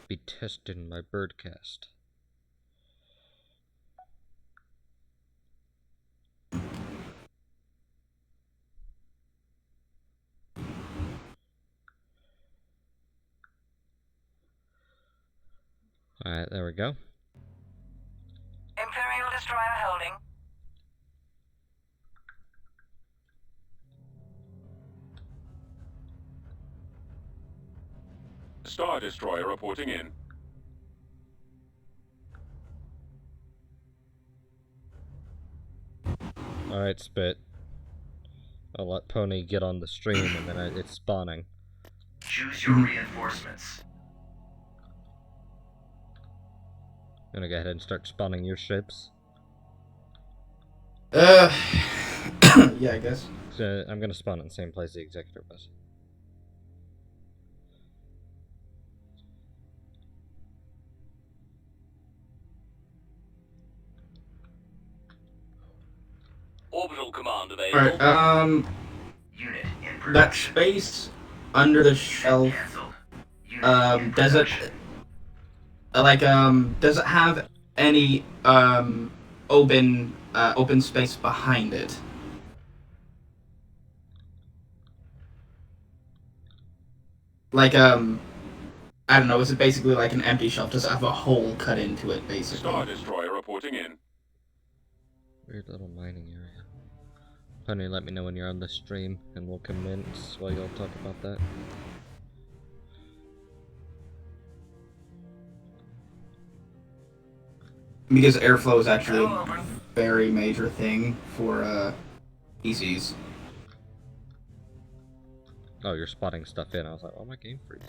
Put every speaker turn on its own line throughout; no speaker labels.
be testing my birdcast. Alright, there we go.
Imperial Destroyer holding.
Star Destroyer reporting in.
Alright, Spit. I'll let Pony get on the stream and then it's spawning.
Choose your reinforcements.
I'm gonna go ahead and start spawning your ships.
Yeah, I guess.
So I'm gonna spawn in the same place the Executor was.
Orbital command available.
Alright,
Unit in production.
that space under the shelf,
Cancelled. Unit in
does it,
production.
does it have any, open space behind it? Like, I don't know, is it basically like an empty shelf? Does it have a hole cut into it, basically?
Star Destroyer reporting in.
Weird little mining area. Pony, let me know when you're on the stream and we'll commence while y'all talk about that.
Because airflow is actually a very major thing for, PCs.
Oh, you're spotting stuff in. I was like, oh, my game freeze.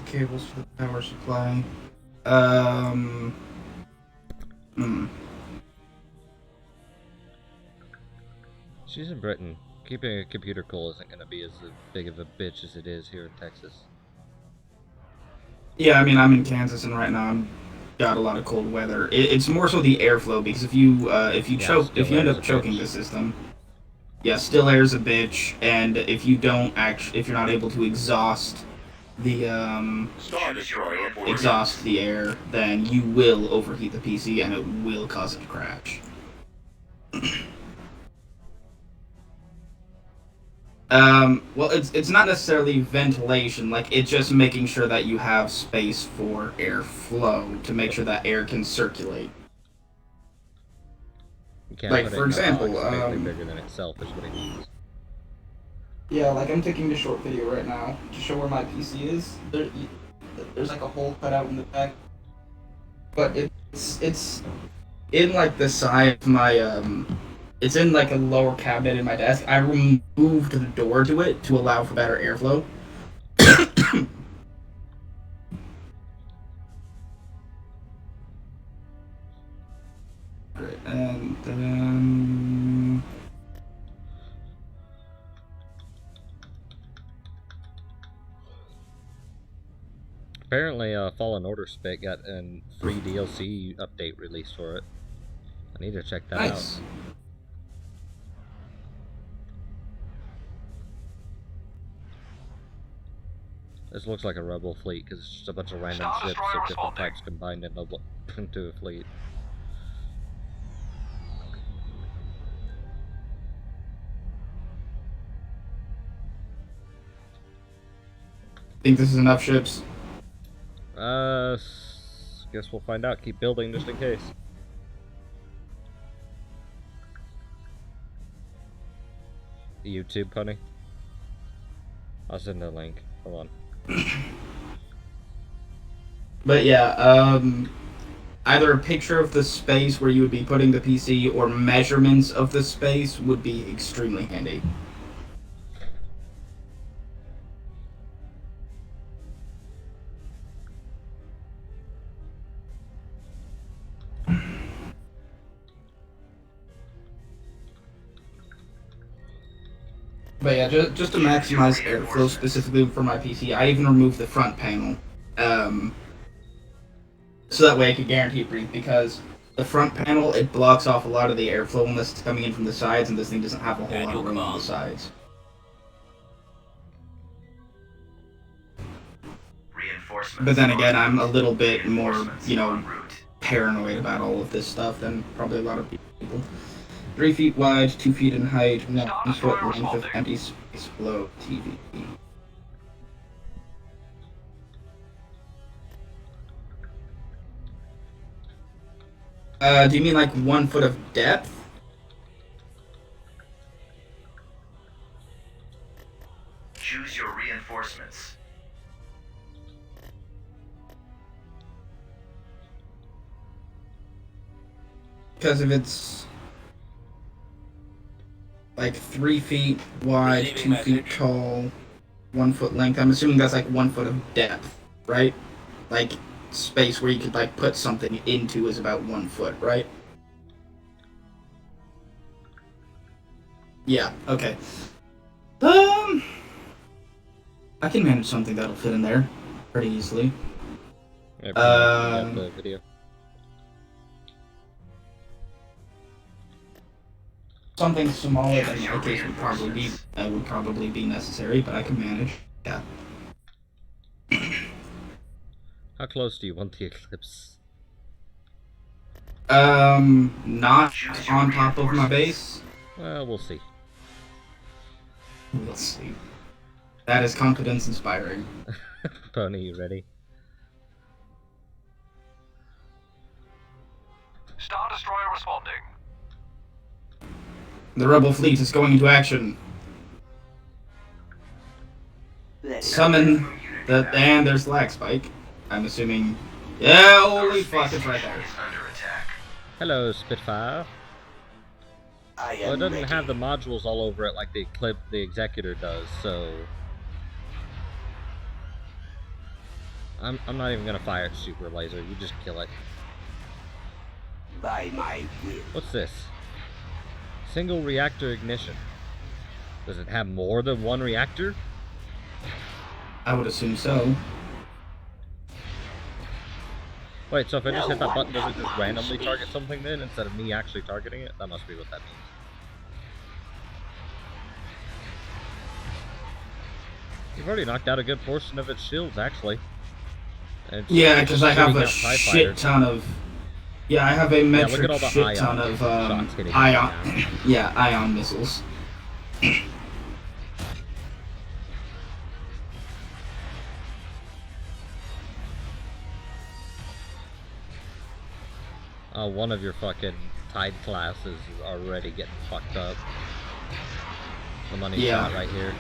Cables for the power supply.
She's in Britain. Keeping a computer cool isn't going to be as big of a bitch as it is here in Texas.
Yeah, I mean, I'm in Kansas, and right now I'm got a lot of cold weather. It's more so the airflow, because if you end up choking the system, yeah, still air's a bitch, and if you don't if you're not able to exhaust the
Star Destroyer reporting
exhaust the air, then you will overheat the PC, and it will cause it to crash. Well, it's not necessarily ventilation, like, it's just making sure that you have space for airflow, to make sure that air can circulate.
You can't
Like,
put it
for
in a
example,
box basically bigger than itself is what it means.
Yeah, like, I'm taking a short video right now to show where my PC is. There's like a hole cut out in the back. But it's in, like, the side of my, it's in, like, a lower cabinet in my desk. I removed the door to it to allow for better airflow. And then...
Apparently, Fallen Order Spit got a free DLC update released for it. I need to check that
Nice.
out. This looks like a rebel fleet because it's just a bunch of random
Star
ships
Destroyer
of different
responding.
types combined into a fleet.
Think this is enough ships?
Guess we'll find out. Keep building just in case. YouTube, Pony? I'll send a link. Hold on.
But yeah, either a picture of the space where you would be putting the PC or measurements of the space would be extremely handy. But yeah, just to maximize airflow specifically for my PC, I even removed the front panel, so that way I could guarantee it breathe. Because the front panel, it blocks off a lot of the airflow unless it's coming in from the sides, and this thing doesn't have a whole lot of room on the sides. But then again, I'm a little bit more, you know, paranoid about all of this stuff than probably a lot of people. 3 feet wide, 2 feet in height, 1 foot length of empty space below TV. Do you mean like 1 foot of depth?
Choose your reinforcements.
Because if it's like 3 feet wide, 2 feet tall, 1 foot length, I'm assuming that's like 1 foot of depth, right? Like space where you could like put something into is about 1 foot, right? Yeah, okay. I can manage something that'll fit in there pretty easily.
The video.
Something smaller than my case would probably be necessary, but I can manage. Yeah.
How close do you want the eclipse?
Not on top of my base.
Well, we'll see.
We'll see. That is confidence inspiring.
Pony, you ready?
Star Destroyer responding.
The rebel fleet is going into action. Summon the... And there's lag spike. I'm assuming... Yeah, holy fuck, it's right there.
Hello, Spitfire. Well, it doesn't have the modules all over it like the Executor does, so... I'm not even gonna fire its super laser, you just kill it.
By my will.
What's this? Single reactor ignition. Does it have more than one reactor?
I would assume so.
Wait, so if I just hit that button, does it just randomly target something then, instead of me actually targeting it? That must be what that means. You've already knocked out a good portion of its shields, actually.
Yeah, because I have a shit ton of... Yeah, I have a metric shit ton of ion... yeah, ion missiles.
One of your fucking Tide classes is already getting fucked up. The money shot right here.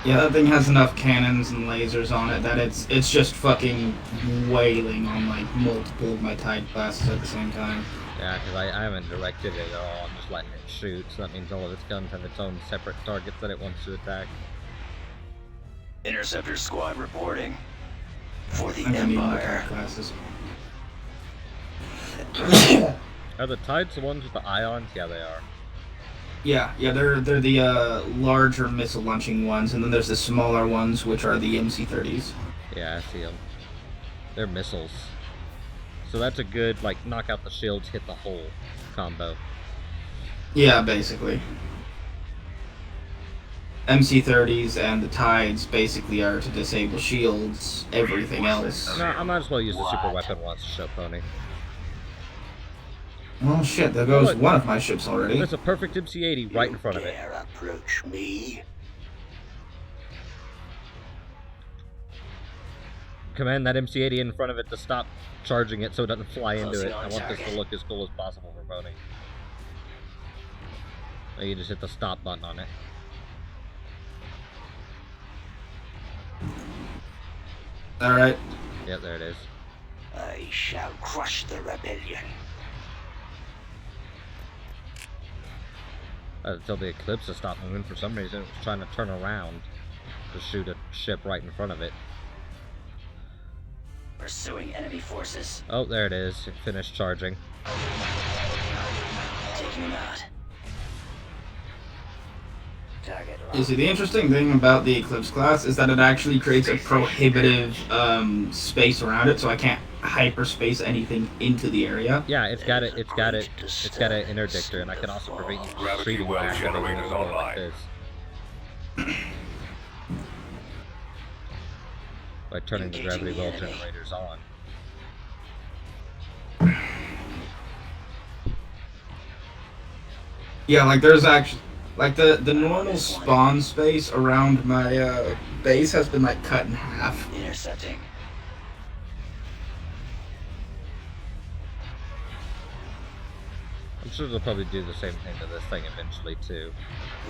Yeah, that thing has enough cannons and lasers on it that it's just fucking wailing on like multiple of my Tide classes at the same time.
Yeah, because I haven't directed it at all, I'm just letting it shoot, so that means all of its guns have its own separate targets that it wants to attack.
Interceptor squad reporting. For the
I'm gonna need more
Empire.
Tide classes.
Are the Tides the ones with the ions? Yeah, they are.
Yeah, they're the larger missile launching ones, and then there's the smaller ones, which are the MC-30s.
Yeah, I see them. They're missiles. So that's a good, like, knock out the shields, hit the hole combo.
Yeah, basically. MC-30s and the Tides basically are to disable shields, everything else.
No, I might as well use the super weapon once to show Pony.
Well, shit, there goes one of my ships already.
There's a perfect MC-80 right in front of it.
Dare approach me?
Command that MC-80 in front of it to stop charging it so it doesn't fly into it. I want this to look as cool as possible for Pony. So you just hit the stop button on it.
Alright.
Yep, there it is.
I shall crush the rebellion.
Until the Eclipse has stopped moving. For some reason, it was trying to turn around to shoot a ship right in front of it.
Pursuing enemy forces.
Oh, there it is. It finished charging.
Taking them out.
You see, the interesting thing about the Eclipse class is that it actually creates a prohibitive space around it, so I can't hyperspace anything into the area.
Yeah, it's got an interdictor, and I can also prevent you from
Gravity
shooting
well
back when they
generators
go like
online.
this. By turning the gravity well generators on.
Yeah, like there's actually, like the normal spawn space around my base has been like cut in half.
Intercepting.
I'm sure they'll probably do the same thing to this thing eventually too.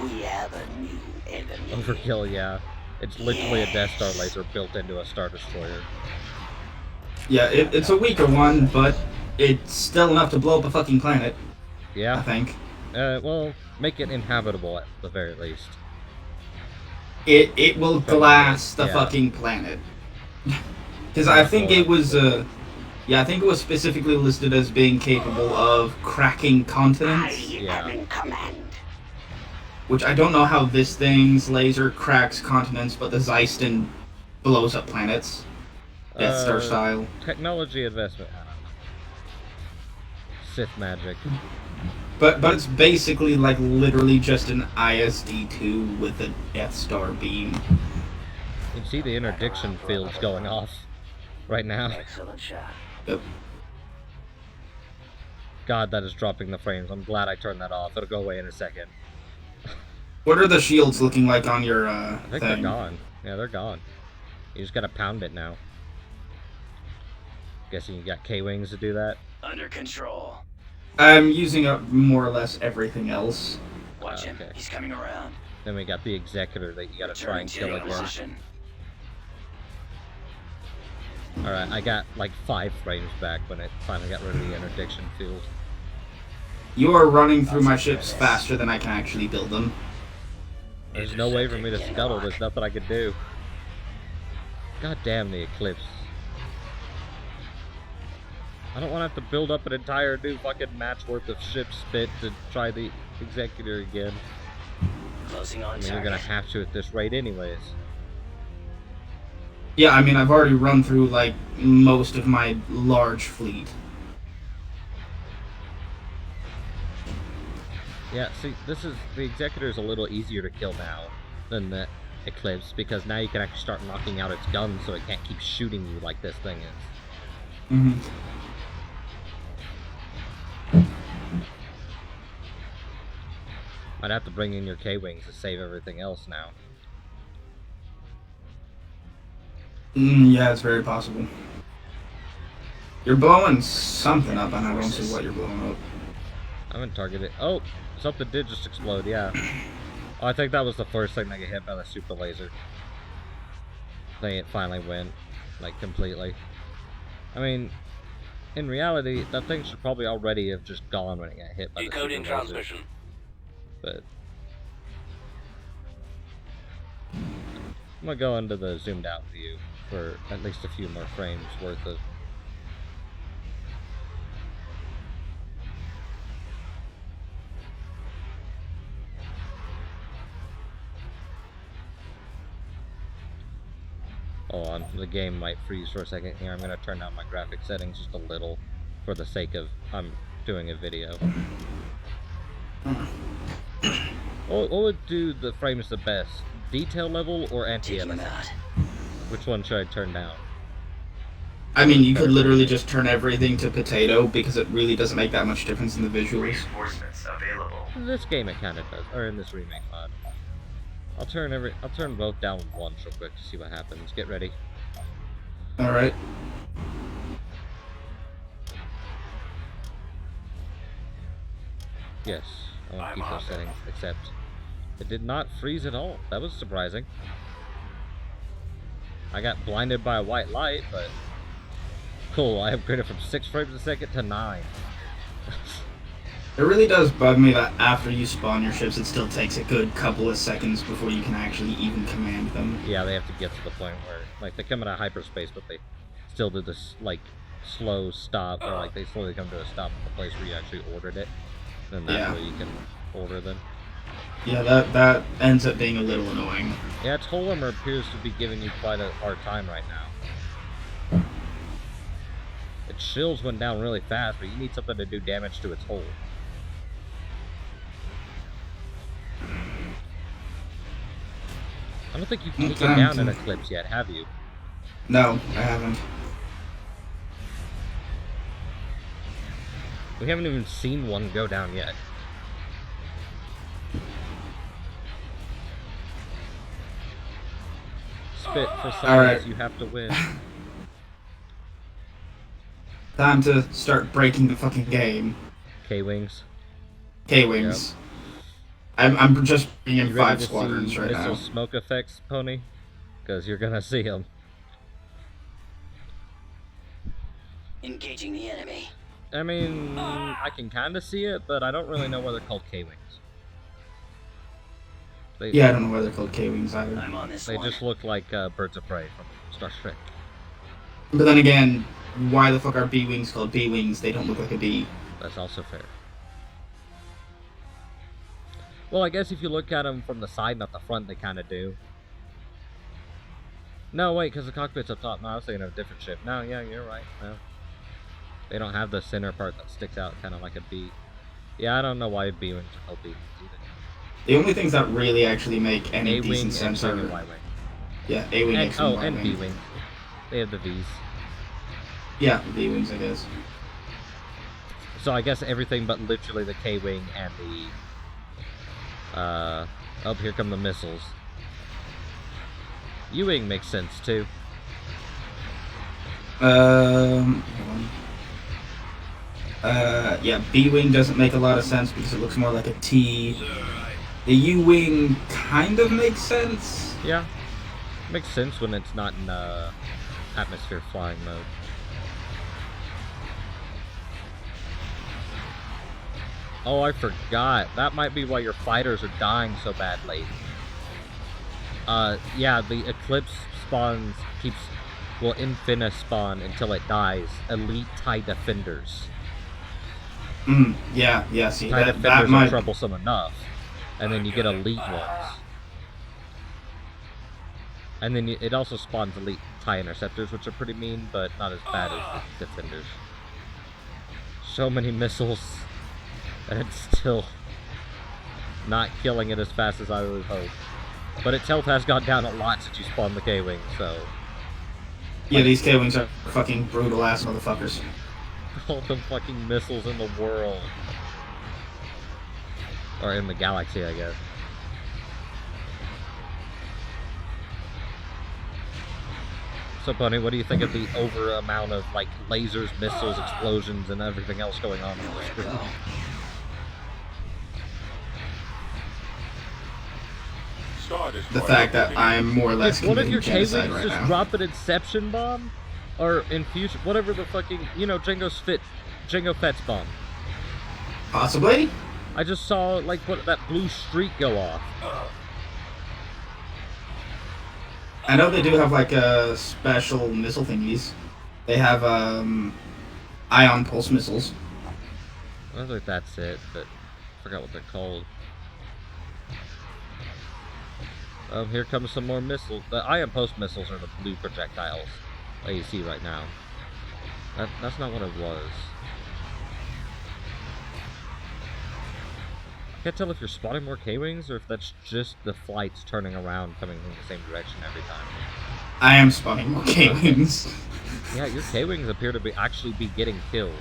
We have a new enemy.
Overkill, yeah. It's literally a Death Star laser built into a Star Destroyer.
Yeah, it's a weaker one, but it's still enough to blow up a fucking planet. I
Yeah.
think.
Well, make it inhabitable at the very least.
It will glass the
Yeah.
fucking planet. Because I think it was yeah, I think it was specifically listed as being capable of cracking continents,
Yeah.
am in command.
which I don't know how this thing's laser cracks continents, but the Zeiston blows up planets. Death Star style.
Technology investment. I don't know. Sith magic.
But it's basically like literally just an ISD-2 with a Death Star beam.
You can see the interdiction fields going off right now.
Excellent shot.
Yep.
God, that is dropping the frames. I'm glad I turned that off. It'll go away in a second.
What are the shields looking like on your
I think
thing?
they're gone. Yeah, they're gone. You just gotta pound it now. Guessing you got K-Wings to do that?
Under control.
I'm using up more or less everything else.
Watch him.
Okay.
He's coming around.
Then we got the Executor that you gotta try
Returning
and
to
kill
your
again.
position.
Alright, I got like 5 frames back when it finally got rid of the interdiction field.
You are running through my ships faster than I can actually build them.
There's no way for me to scuttle. There's nothing I could do. God damn the Eclipse. I don't want to have to build up an entire new fucking match worth of ships spit to try the Executor again.
Closing
I
on
mean, you're gonna
target.
have to at this rate anyways.
Yeah, I mean, I've already run through, like, most of my large fleet.
Yeah, see, the Executor is a little easier to kill now than the Eclipse, because now you can actually start knocking out its guns so it can't keep shooting you like this thing is.
Mm-hmm.
Might have to bring in your K-Wings to save everything else now.
Yeah, it's very possible. You're blowing something up, and I don't see what you're blowing up.
I haven't targeted. Oh, something did just explode, yeah. Oh, I think that was the first thing that got hit by the super laser. I think it finally went, like, completely. I mean, in reality, that thing should probably already have just gone when it got hit by the super
Decoding
laser.
transmission.
But I'm gonna go into the zoomed out view for at least a few more frames worth of. Hold on, the game might freeze for a second here. I'm gonna turn down my graphic settings just a little for the sake of I'm doing a video. What would do the frames the best? Detail level or
Taking him
anti-aliasing?
out.
Which one should I turn down?
I mean, you could literally just turn everything to potato, because it really doesn't make that much difference in the visuals.
Reinforcements available.
In this game it kinda does, or in this remake mod. I'll turn both down once real quick to see what happens. Get ready.
Alright.
Yes, I want to keep those settings, except it did not freeze at all. That was surprising. I got blinded by a white light, but cool, I upgraded from 6 frames a second to 9.
It really does bug me that after you spawn your ships, it still takes a good couple of seconds before you can actually even command them.
Yeah, they have to get to the point where, like, they come out of hyperspace, but they still do this, like, slow stop, or, like, they slowly come to a stop at the place where you actually ordered it. Then that's
Yeah.
where you can order them.
Yeah, that ends up being a little annoying.
Yeah, its hull armor appears to be giving you quite a hard time right now. Its shields went down really fast, but you need something to do damage to its hull. I don't think you've taken down an Eclipse yet, have you?
No, I haven't.
We haven't even seen one go down yet. Spit for science, you have to win.
Time to start breaking the fucking game.
K-Wings.
K-Wings. Yep. I'm just being in 5
to
squadrons
see
right
missile
now.
smoke effects, Pony? Because you're gonna see them.
Engaging the enemy.
I mean, I can kind of see it, but I don't really know why they're called K-Wings.
Yeah, I don't know why they're called K-Wings either.
I'm on this
They
one.
just look like birds of prey from Star Trek.
But then again, why the fuck are B-Wings called B-Wings? They don't look like a bee.
That's also fair. Well, I guess if you look at them from the side, not the front, they kind of do. No, wait, because the cockpit's up top. No, I was thinking of a different ship. No, yeah, you're right. No. They don't have the center part that sticks out kind of like a bee. Yeah, I don't know why B-Wings are called B-Wings either.
The only things that really actually make any
A-Wing
decent sense are...
and Y-Wing.
Yeah, A-Wing,
And,
X-Wing,
and
Y-Wing.
B-Wing. They have the V's.
Yeah, B-Wings, I guess.
So I guess everything but literally the K-Wing and the... oh, here come the missiles. U-Wing makes sense, too.
Yeah, B-Wing doesn't make a lot of sense because it looks more like a T. The U-Wing kind of makes sense.
Yeah. Makes sense when it's not in, atmosphere flying mode. Oh, I forgot. That might be why your fighters are dying so badly. Yeah, the Eclipse spawns will infinitus spawn until it dies. Elite TIE Defenders.
Yeah, see,
TIE
that
Defenders are
might...
troublesome enough. And then you get elite ones. And then it also spawns elite TIE Interceptors, which are pretty mean, but not as bad as the Defenders. So many missiles, and it's still not killing it as fast as I would hope. But its health has gone down a lot since you spawned the K-Wing, so...
Yeah, these K-Wings are fucking brutal-ass motherfuckers.
All the fucking missiles in the world. Or in the galaxy, I guess. So, Bunny, what do you think of the over amount of, like, lasers, missiles, explosions, and everything else going on the screen?
The fact that I'm more or less
Did one of your
committing
K-Wings
genocide right
just
now.
drop an Inception bomb? Or Infusion, whatever the fucking, you know, Jango Fett's bomb.
Possibly?
I just saw, like, that blue streak go off.
I know they do have, like, special missile thingies. They have, ion pulse missiles.
I don't think that's it, but I forgot what they're called. Here comes some more missiles. The ion pulse missiles are the blue projectiles that you see right now. That's not what it was. I can't tell if you're spotting more K-Wings or if that's just the flights turning around coming from the same direction every time.
I am spotting more K-Wings.
Yeah, your K-Wings appear to actually be getting killed.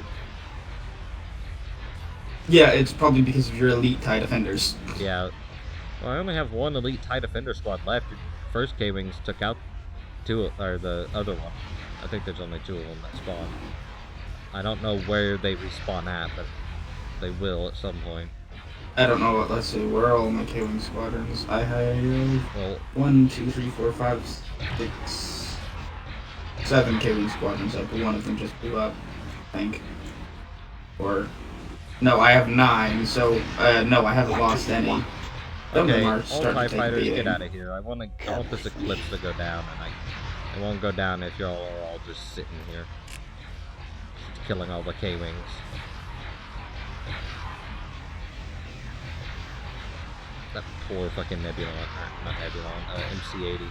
Yeah, it's probably because of your elite TIE Defenders.
Yeah. Well, I only have one elite TIE Defender squad left. Your first K-Wings took out or the other one. I think there's only 2 of them that spawn. I don't know where they respawn at, but they will at some point.
I don't know what, let's see, where are all my K-Wing squadrons? I have 1, 2, 3, 4, 5, 6, 7 K-Wing squadrons up, but one of them just blew up, I think. Or, no, I have 9, so, no, I haven't lost any.
Okay, all TIE fighters, get out of here. I want this Eclipse to go down, and it won't go down if y'all are all just sitting here. Just killing all the K-Wings. for fucking Nebulon, not Nebulon, MC-80.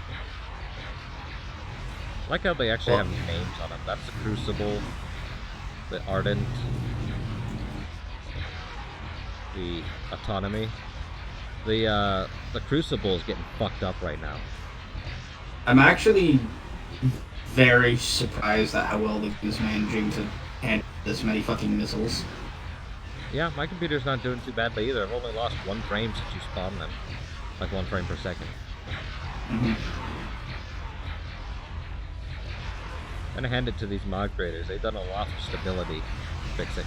I like how they actually have names on them. That's the Crucible, the Ardent, the Autonomy. The Crucible is getting fucked up right now.
I'm actually very surprised at how well the is managing to handle this many fucking missiles.
Yeah, my computer's not doing too badly either. I've only lost 1 frame since you spawned them. Like 1 frame per second.
Mm-hmm.
I'm gonna hand it to these mod creators. They've done a lot for stability to fix it.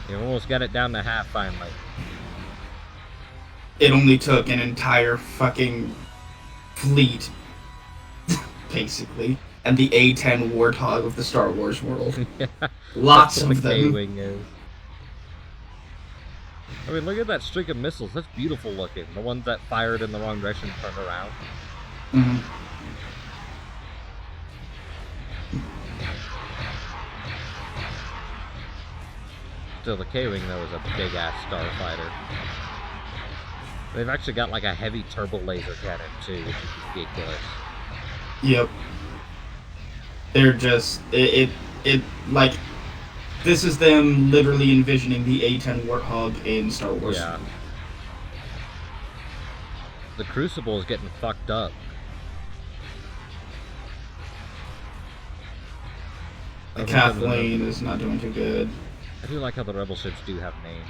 You almost got it down to half finally.
It only took an entire fucking fleet, basically, and the A-10 Warthog of the Star Wars world.
Yeah,
Lots
that's what
of
the
them.
K-Wing is. I mean, look at that streak of missiles. That's beautiful looking. The ones that fired in the wrong direction turned around.
Mm-hmm.
Still, the K-Wing, though, is a big-ass starfighter. They've actually got, like, a heavy turbo laser cannon, too, which is ridiculous.
Yep. They're just... like... This is them literally envisioning the A-10 Warthog in Star Wars.
Yeah. The Crucible is getting fucked up.
The Kathleen is not doing too good.
I do like how the Rebel ships do have names.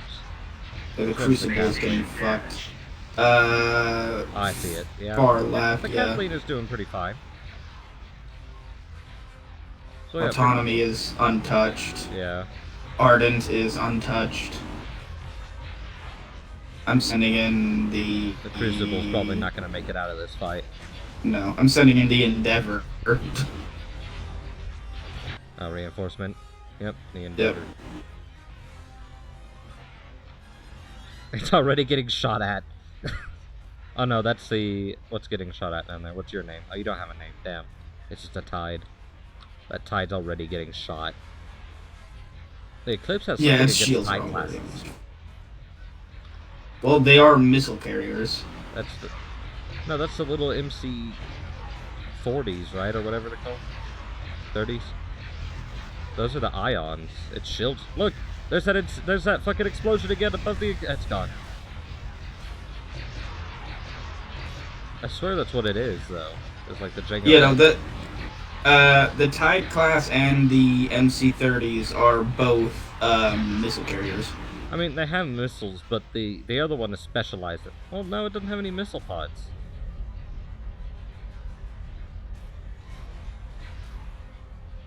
The Crucible is getting fucked.
I see it, yeah.
Far left,
The
yeah.
Kathleen is doing pretty fine. So, yeah,
Autonomy is untouched.
Yeah.
Ardent is untouched. I'm sending in the...
The Crucible's probably not going to make it out of this fight.
No, I'm sending in the Endeavor.
Reinforcement. Yep, the Endeavor.
Yep.
It's already getting shot at. Oh no, that's the... What's getting shot at down there? What's your name? Oh, you don't have a name. Damn. It's just a Tide. That Tide's already getting shot. The Eclipse has something
its
against
shields
Tide
are
classes.
already. Well, they are missile carriers.
That's the... No, that's the little MC 40s, right? Or whatever they're called? 30s? Those are the ions. It's shields. Look! There's that fucking explosion again above the... It's gone. I swear that's what it is, though. It's like the Jenga...
Yeah, no, the Tide class and the MC-30s are both missile carriers.
I mean, they have missiles, but the other one is specialized. Well, no, it doesn't have any missile pods.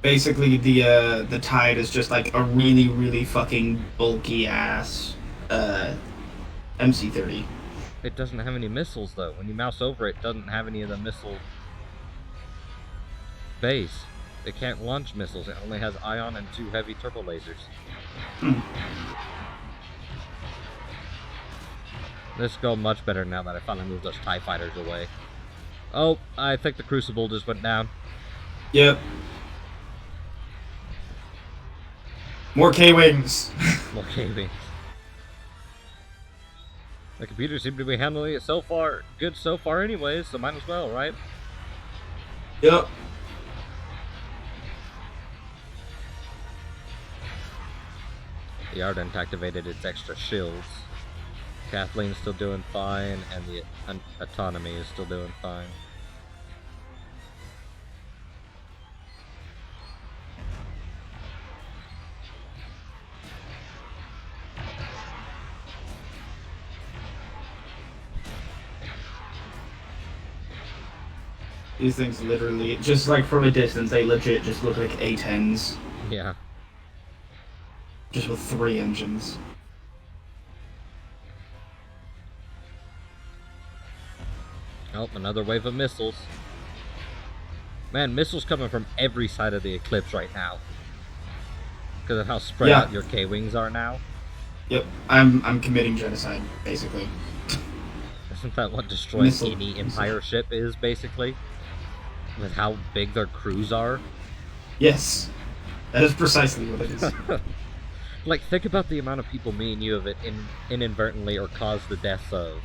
Basically, the Tide is just like a really, really fucking bulky ass MC-30.
It doesn't have any missiles, though. When you mouse over it, it doesn't have any of the missile base. It can't launch missiles. It only has ion and 2 heavy turbo lasers. This go much better now that I finally moved those TIE fighters away. Oh, I think the Crucible just went down.
Yep. More K-Wings!
More K-Wings. The computer seemed to be handling it so far, good so far anyways, so might as well, right?
Yep.
The Ardent activated its extra shields. Kathleen's still doing fine, and the Autonomy is still doing fine.
These things literally, just like from a distance, they legit just look like A-10s.
Yeah.
Just with 3 engines.
Oh, another wave of missiles. Man, missiles coming from every side of the Eclipse right now. Because of how spread out your K-Wings are now.
Yep, I'm committing genocide, basically.
Isn't that what destroying any Empire ship is, basically? With how big their crews are?
Yes. That is precisely what it is.
Like, think about the amount of people me and you have inadvertently or caused the deaths of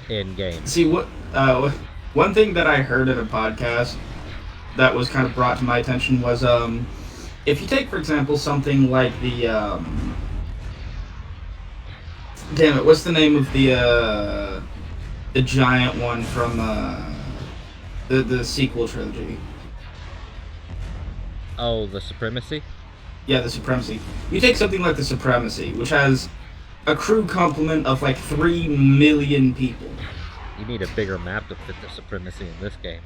in games.
See, one thing that I heard in a podcast that was kind of brought to my attention was, if you take, for example, something like the, damn it, what's the name of the giant one from, the sequel trilogy?
Oh, the Supremacy?
Yeah, the Supremacy. You take something like the Supremacy, which has a crew complement of like 3 million people.
You need a bigger map to fit the Supremacy in this game.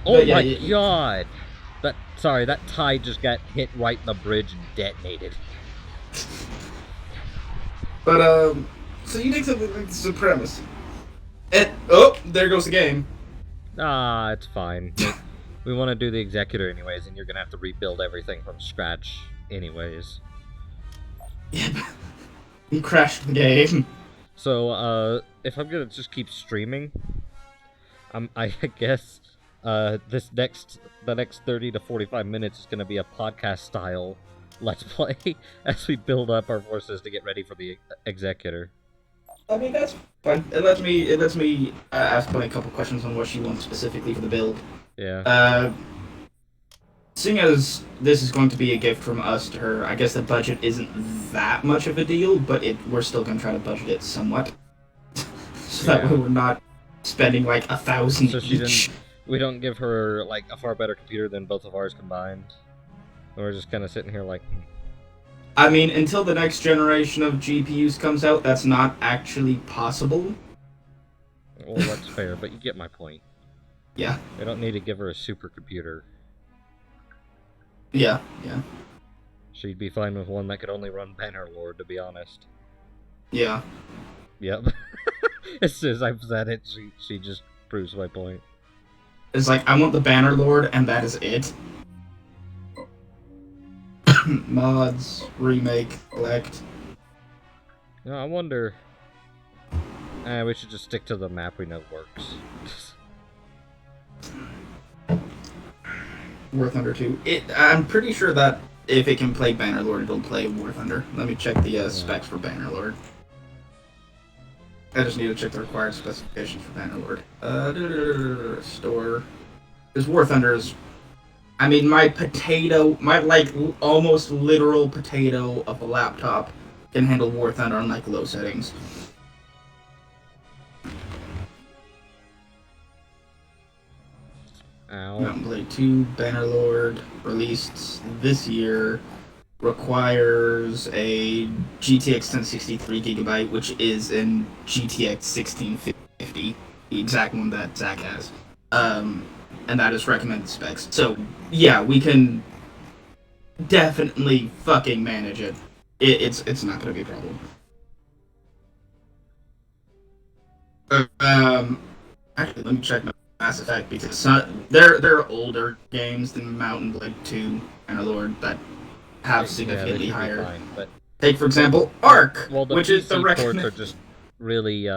Oh
yeah,
my god! That TIE just got hit right in the bridge and detonated.
But, so you take something like the Supremacy. And, oh, there goes the game.
Ah, it's fine. We want to do the Executor anyways, and you're gonna have to rebuild everything from scratch anyways.
Yeah, he crashed the game.
So, if I'm gonna just keep streaming, I guess, the next 30 to 45 minutes is gonna be a podcast style Let's Play as we build up our forces to get ready for the Executor.
I mean, that's fine. It lets me ask Bonnie a couple questions on what she wants specifically for the build.
Yeah.
Seeing as this is going to be a gift from us to her, I guess the budget isn't that much of a deal, but we're still going to try to budget it somewhat. So that way we're not spending like 1,000 each.
We don't give her like a far better computer than both of ours combined. We're just kind of sitting here like...
I mean, until the next generation of GPUs comes out, that's not actually possible.
Well, that's fair, but you get my point.
Yeah.
We don't need to give her a supercomputer.
Yeah.
She'd be fine with one that could only run Bannerlord, to be honest.
Yeah.
Yep. As soon as I've said it, she just proves my point.
It's like, I want the Bannerlord, and that is it. Mods, remake, elect.
No, I wonder... we should just stick to the map we know works.
War Thunder 2. I'm pretty sure that if it can play Bannerlord, it'll play War Thunder. Let me check the specs for Bannerlord. I just need to check the required specifications for Bannerlord. Store. Because War Thunder is... I mean, my like, almost literal potato of a laptop can handle War Thunder on, like, low settings.
Ow.
Mountain Blade 2, Bannerlord, released this year, requires a GTX 1063GB, which is in GTX 1650, the exact one that Zach has. And that is recommended specs. So, yeah, we can definitely fucking manage it. It's not gonna be a problem. Actually, let me check Mass Effect, because there are older games than Mountain Blade 2 and Lord that have significantly higher.
Fine, but...
Take, for example, Ark,
well, the
which
PC
is the
ports are just really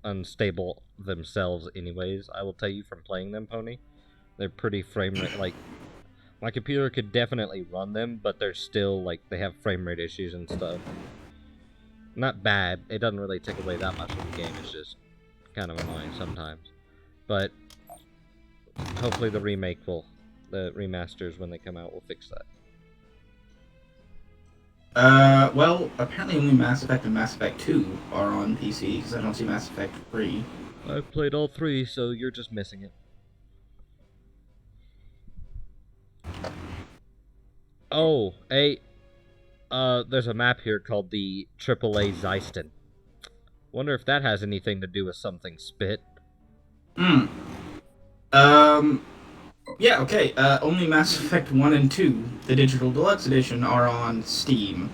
unstable themselves anyways. I will tell you from playing them, Pony. They're pretty frame rate, like, my computer could definitely run them, but they're still, like, they have frame rate issues and stuff. Not bad, it doesn't really take away that much from the game, it's just kind of annoying sometimes. But hopefully the remasters when they come out will fix that.
Well, apparently only Mass Effect and Mass Effect 2 are on PC, because I don't see Mass Effect 3.
I've played all 3, so you're just missing it. Oh, there's a map here called the AAA Zeiston. Wonder if that has anything to do with something spit.
Yeah, okay, only Mass Effect 1 and 2, the Digital Deluxe Edition, are on Steam.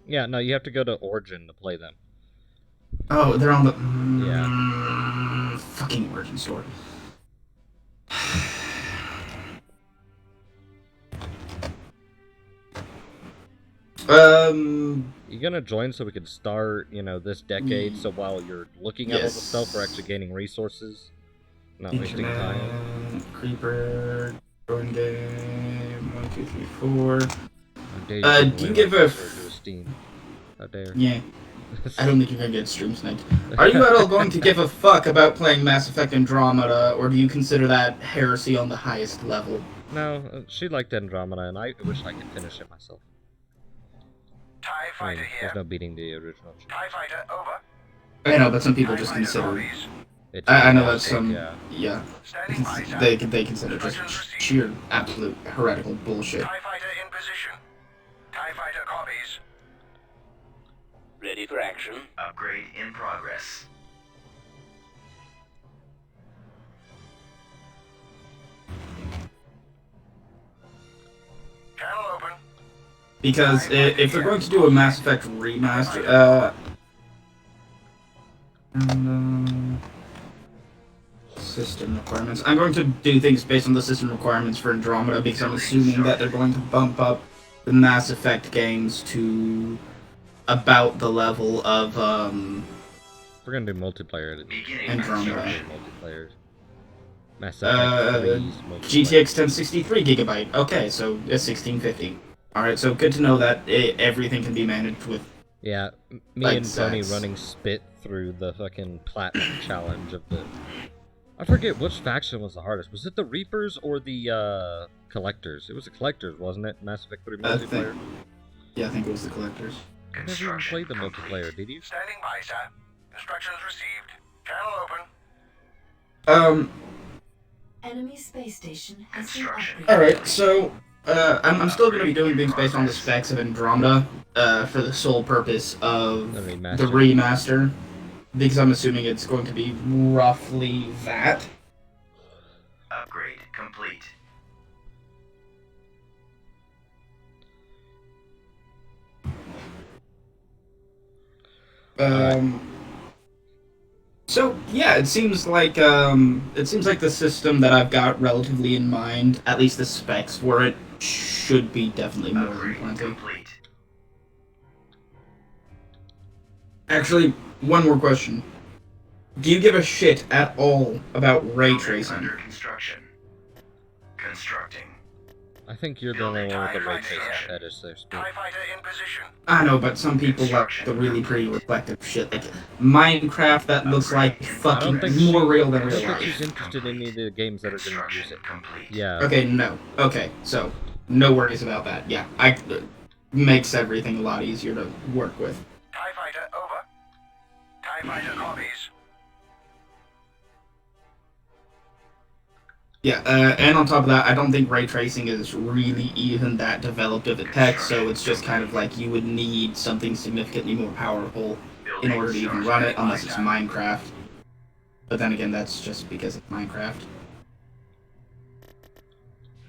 Yeah, no, you have to go to Origin to play them.
Oh, they're on the...
Yeah.
Fucking Origin store.
You gonna join so we can start, this decade, so while you're looking at all the stuff, we're actually gaining resources? Not wasting time.
Creeper, join game, 1, 2, 3, 4.
Dare
Do
give
you
away
give
my
a
password to a Steam? How dare.
Yeah, I don't think you're gonna get stream sniped. Are you at all going to give a fuck about playing Mass Effect Andromeda, or do you consider that heresy on the highest level?
No, she liked Andromeda, and I wish I could finish it myself.
TIE
I
fighter
mean,
here.
there's no beating the original.
TIE fighter over.
I know, but some people
TIE
just
fighter
consider.
copies.
It's
I know
fantastic,
that's some.
yeah.
Yeah,
Standing by, sir.
they consider just sheer absolute heretical bullshit.
TIE fighter in position. TIE fighter copies.
Ready for action.
Upgrade in progress.
Channel open.
Because if they're going to do a Mass Effect remaster, system requirements. I'm going to do things based on the system requirements for Andromeda because I'm assuming that they're going to bump up the Mass Effect games to about the level of
We're gonna do multiplayer.
Beginning
Andromeda.
construction.
Multiplayer. Mass Effect 3's multiplayer.
GTX 1063 gigabyte. Okay, so it's 1650. All right, so good to know that everything can be managed with.
Yeah, me
Like
and Tony
sex.
running spit through the fucking platinum challenge of the. I forget which faction was the hardest. Was it the Reapers or the Collectors? It was the Collectors, wasn't it? Mass Effect 3
I think-
multiplayer.
Yeah, I think it was the collectors.
I never even
Construction
played the
complete.
multiplayer, did you?
Standing by, sir. Instructions received. Channel open.
Enemy space station has been
Construction.
upgraded.
All right, so I'm still going to be doing things based on the specs of Andromeda, for the sole purpose of
The remaster.
the remaster, because I'm assuming it's going to be roughly that.
Upgrade complete.
So yeah, it seems like the system that I've got relatively in mind, at least the specs for it, should be definitely more than
Upgrade
plenty.
complete.
Actually, one more question. Do you give a shit at all about ray
Building
tracing?
under construction. Constructing.
I think you're the only one with the ray tracing fetish there, Speed.
TIE fighter in position.
I know, but some people like the really pretty reflective shit, like Minecraft that looks like
I
fucking
don't think
more real than
I
real
don't think
life.
she's interested in any of the games that are going to use
Construction
it.
complete.
Yeah.
Okay, no. Okay, so no worries about that. Yeah, makes everything a lot easier to work with.
TIE fighter over. TIE fighter copies.
Yeah, and on top of that, I don't think ray tracing is really even that developed of a tech, so it's just kind of like you would need something significantly more powerful in order to even run it, unless it's Minecraft. But then again, that's just because it's Minecraft.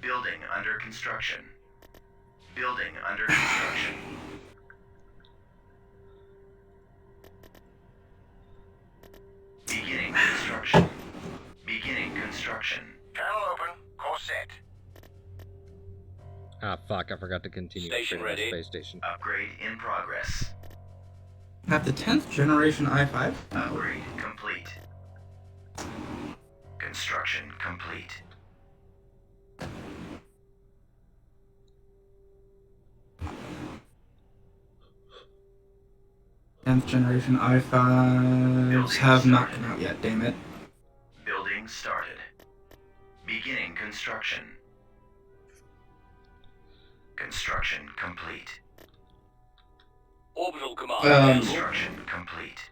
Building under construction. Building under construction. Beginning construction. Beginning construction.
Channel open. Course set.
Ah, fuck, I forgot to continue.
Station
upgrading the
ready.
Space station.
Upgrade in progress.
Have the 10th generation i5?
Upgrade complete. Construction complete.
10th generation i5s have not come out yet, damn it.
Building started. Beginning construction. Construction complete.
Orbital command
Um,
available.
Construction complete.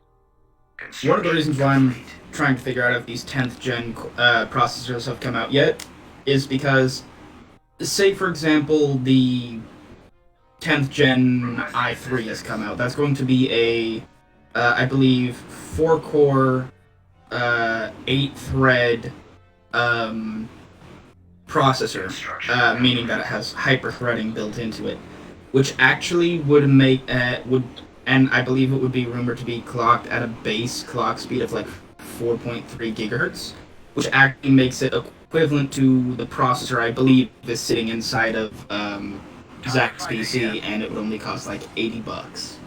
One of the reasons why I'm
complete.
trying to figure out if these 10th gen processors have come out yet is because, say for example, the 10th gen i3 has come out. That's going to be a, I believe, 4-core, 8-thread processor, meaning that it has hyper-threading built into it, which actually would make, and I believe it would be rumored to be clocked at a base clock speed of like 4.3 gigahertz, which actually makes it equivalent to the processor I believe is sitting inside of Zach's PC, and it would only cost like $80.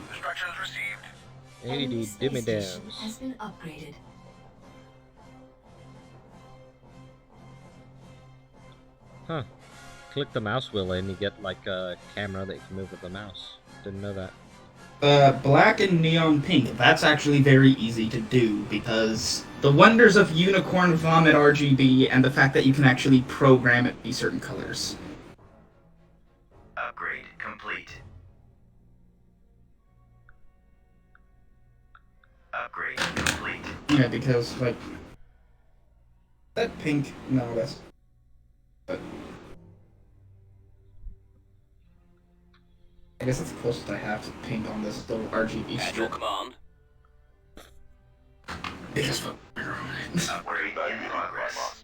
Instructions received.
Enemy
80
space
dimmy
station
dams.
has been upgraded.
Huh. click the mouse wheel in, you get like a camera that you can move with the mouse. Didn't know that.
Black and neon pink. That's actually very easy to do because the wonders of unicorn vomit RGB and the fact that you can actually program it to be certain colors.
Upgrade complete. Upgrade complete.
Yeah, because like that pink. No, that's. But I guess that's the closest I have to pink on this little RGB
At your
strip.
command.
Biggest fuck.
Upgrade in progress.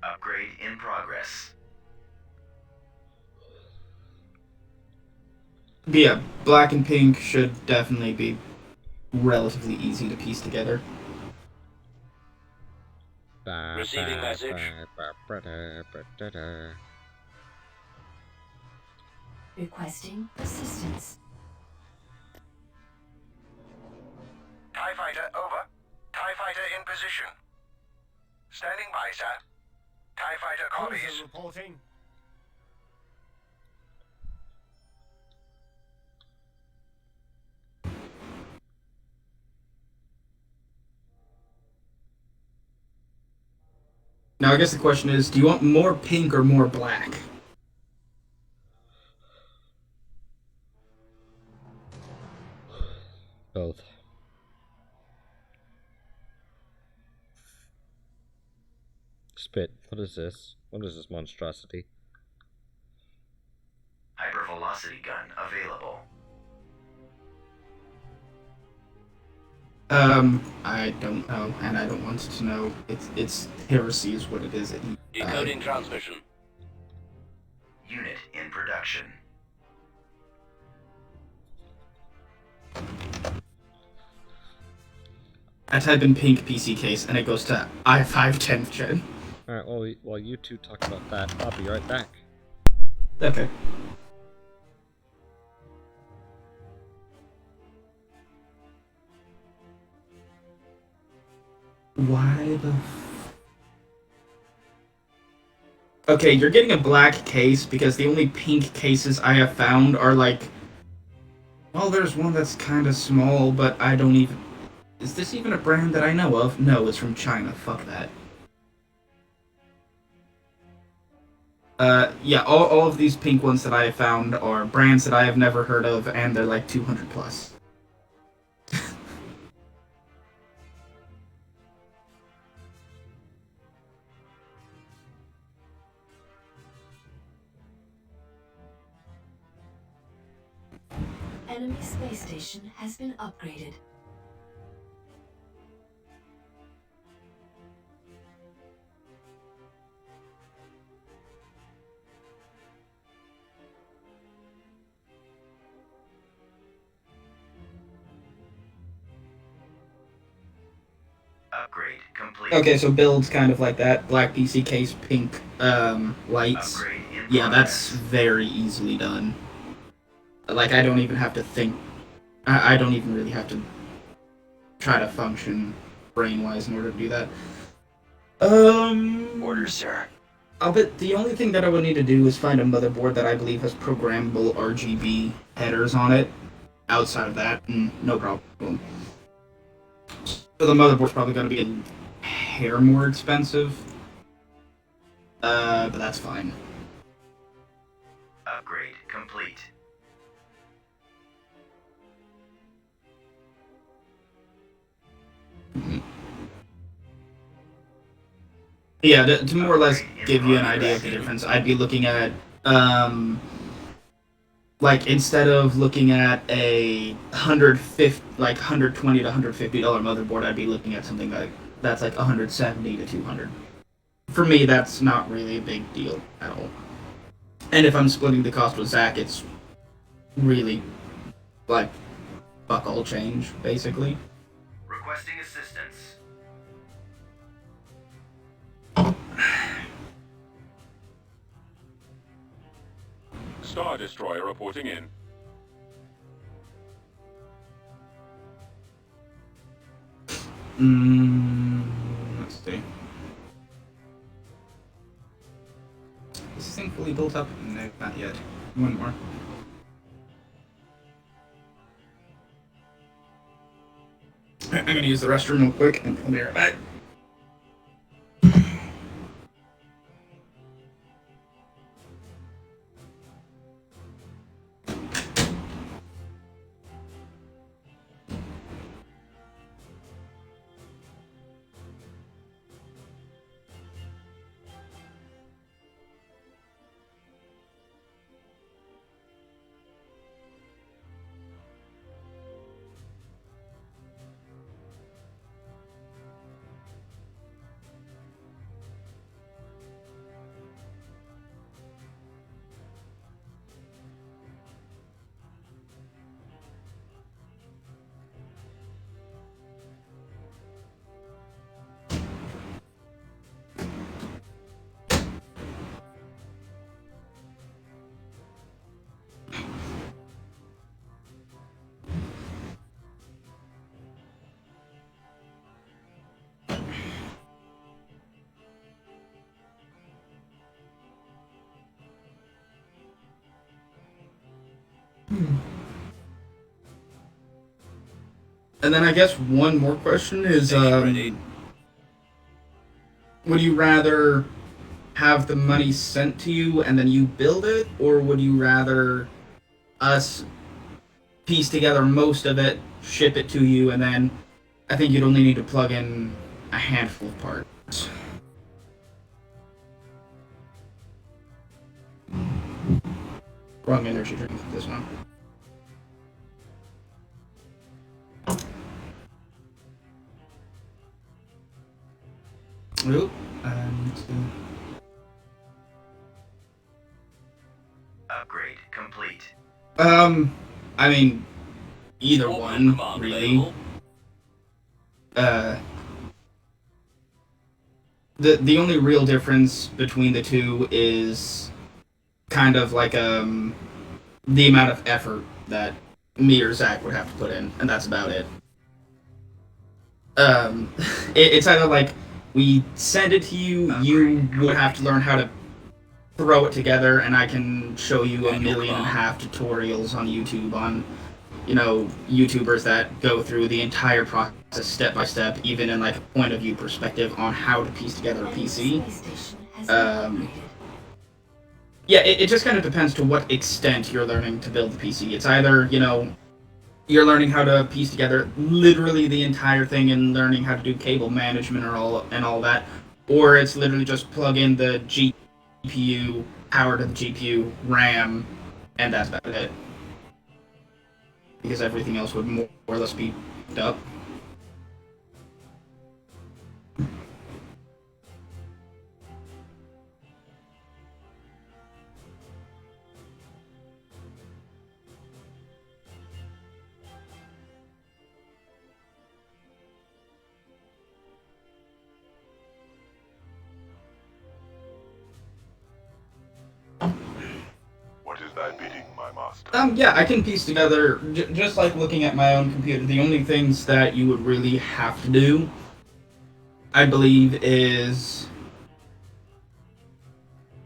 Upgrade in progress.
But yeah, black and pink should definitely be relatively easy to piece together.
Receiving message.
Requesting assistance.
TIE fighter, over. TIE fighter in position. Standing by, sir. TIE fighter copies.
Reporting.
Now I guess the question is, do you want more pink or more black?
Both. Spit. What is this? What is this monstrosity?
Hypervelocity gun available.
I don't know, and I don't want to know. It's heresy is what it is.
Decoding transmission.
Unit in production.
I type in pink PC case, and it goes to i5 10th gen.
Alright, well, while you two talk about that, I'll be right back.
Okay. Why the Okay, you're getting a black case because the only pink cases I have found are like... Well, there's one that's kind of small, but I don't even... Is this even a brand that I know of? No, it's from China. Fuck that. Yeah, all of these pink ones that I have found are brands that I have never heard of, and they're like 200 plus.
Enemy space station has been upgraded.
Upgrade complete.
Okay, so builds kind of like that. Black PC case, pink lights.
Upgrade in
Yeah, that's
progress.
very easily done. Like, I don't even have to think. I don't even really have to try to function brain-wise in order to do that.
Orders, sir.
I'll bet the only thing that I would need to do is find a motherboard that I believe has programmable RGB headers on it. Outside of that, no problem. So the motherboard's probably going to be a hair more expensive. But that's fine.
Upgrade complete.
Yeah, to more or less give you an idea of the difference, I'd be looking at, like, instead of looking at a $120 to $150 motherboard, I'd be looking at something that's like $170 to $200. For me, that's not really a big deal at all. And if I'm splitting the cost with Zach, it's really like fuck all change, basically.
Requesting assistance.
Star Destroyer reporting in.
Let's see. fully built up? No, not yet. One more. I'm gonna use the restroom real quick and I'll be right back. And then I guess one more question is,
ready.
would you rather have the money sent to you and then you build it, or would you rather us piece together most of it, ship it to you, and then I think you'd only need to plug in a handful of parts? Wrong energy drink, this one. Oop,
Upgrade complete.
I mean, either
Orbital
one,
command
really.
available.
The only real difference between the two is kind of like the amount of effort that me or Zach would have to put in, and that's about it. It's either like we send it to you, you would have to learn how to throw it together, and I can show you 1.5 million tutorials on YouTube on, YouTubers that go through the entire process step by step, even in like a point of view perspective on how to piece together a PC.
Space station has been upgraded.
Yeah, it just kind of depends to what extent you're learning to build the PC. It's either, you're learning how to piece together literally the entire thing and learning how to do cable management and all that, or it's literally just plug in the GPU, power to the GPU, RAM, and that's about it. Because everything else would more or less be up.
What is thy bidding, my master?
Yeah, I can piece together, just like looking at my own computer, the only things that you would really have to do, I believe, is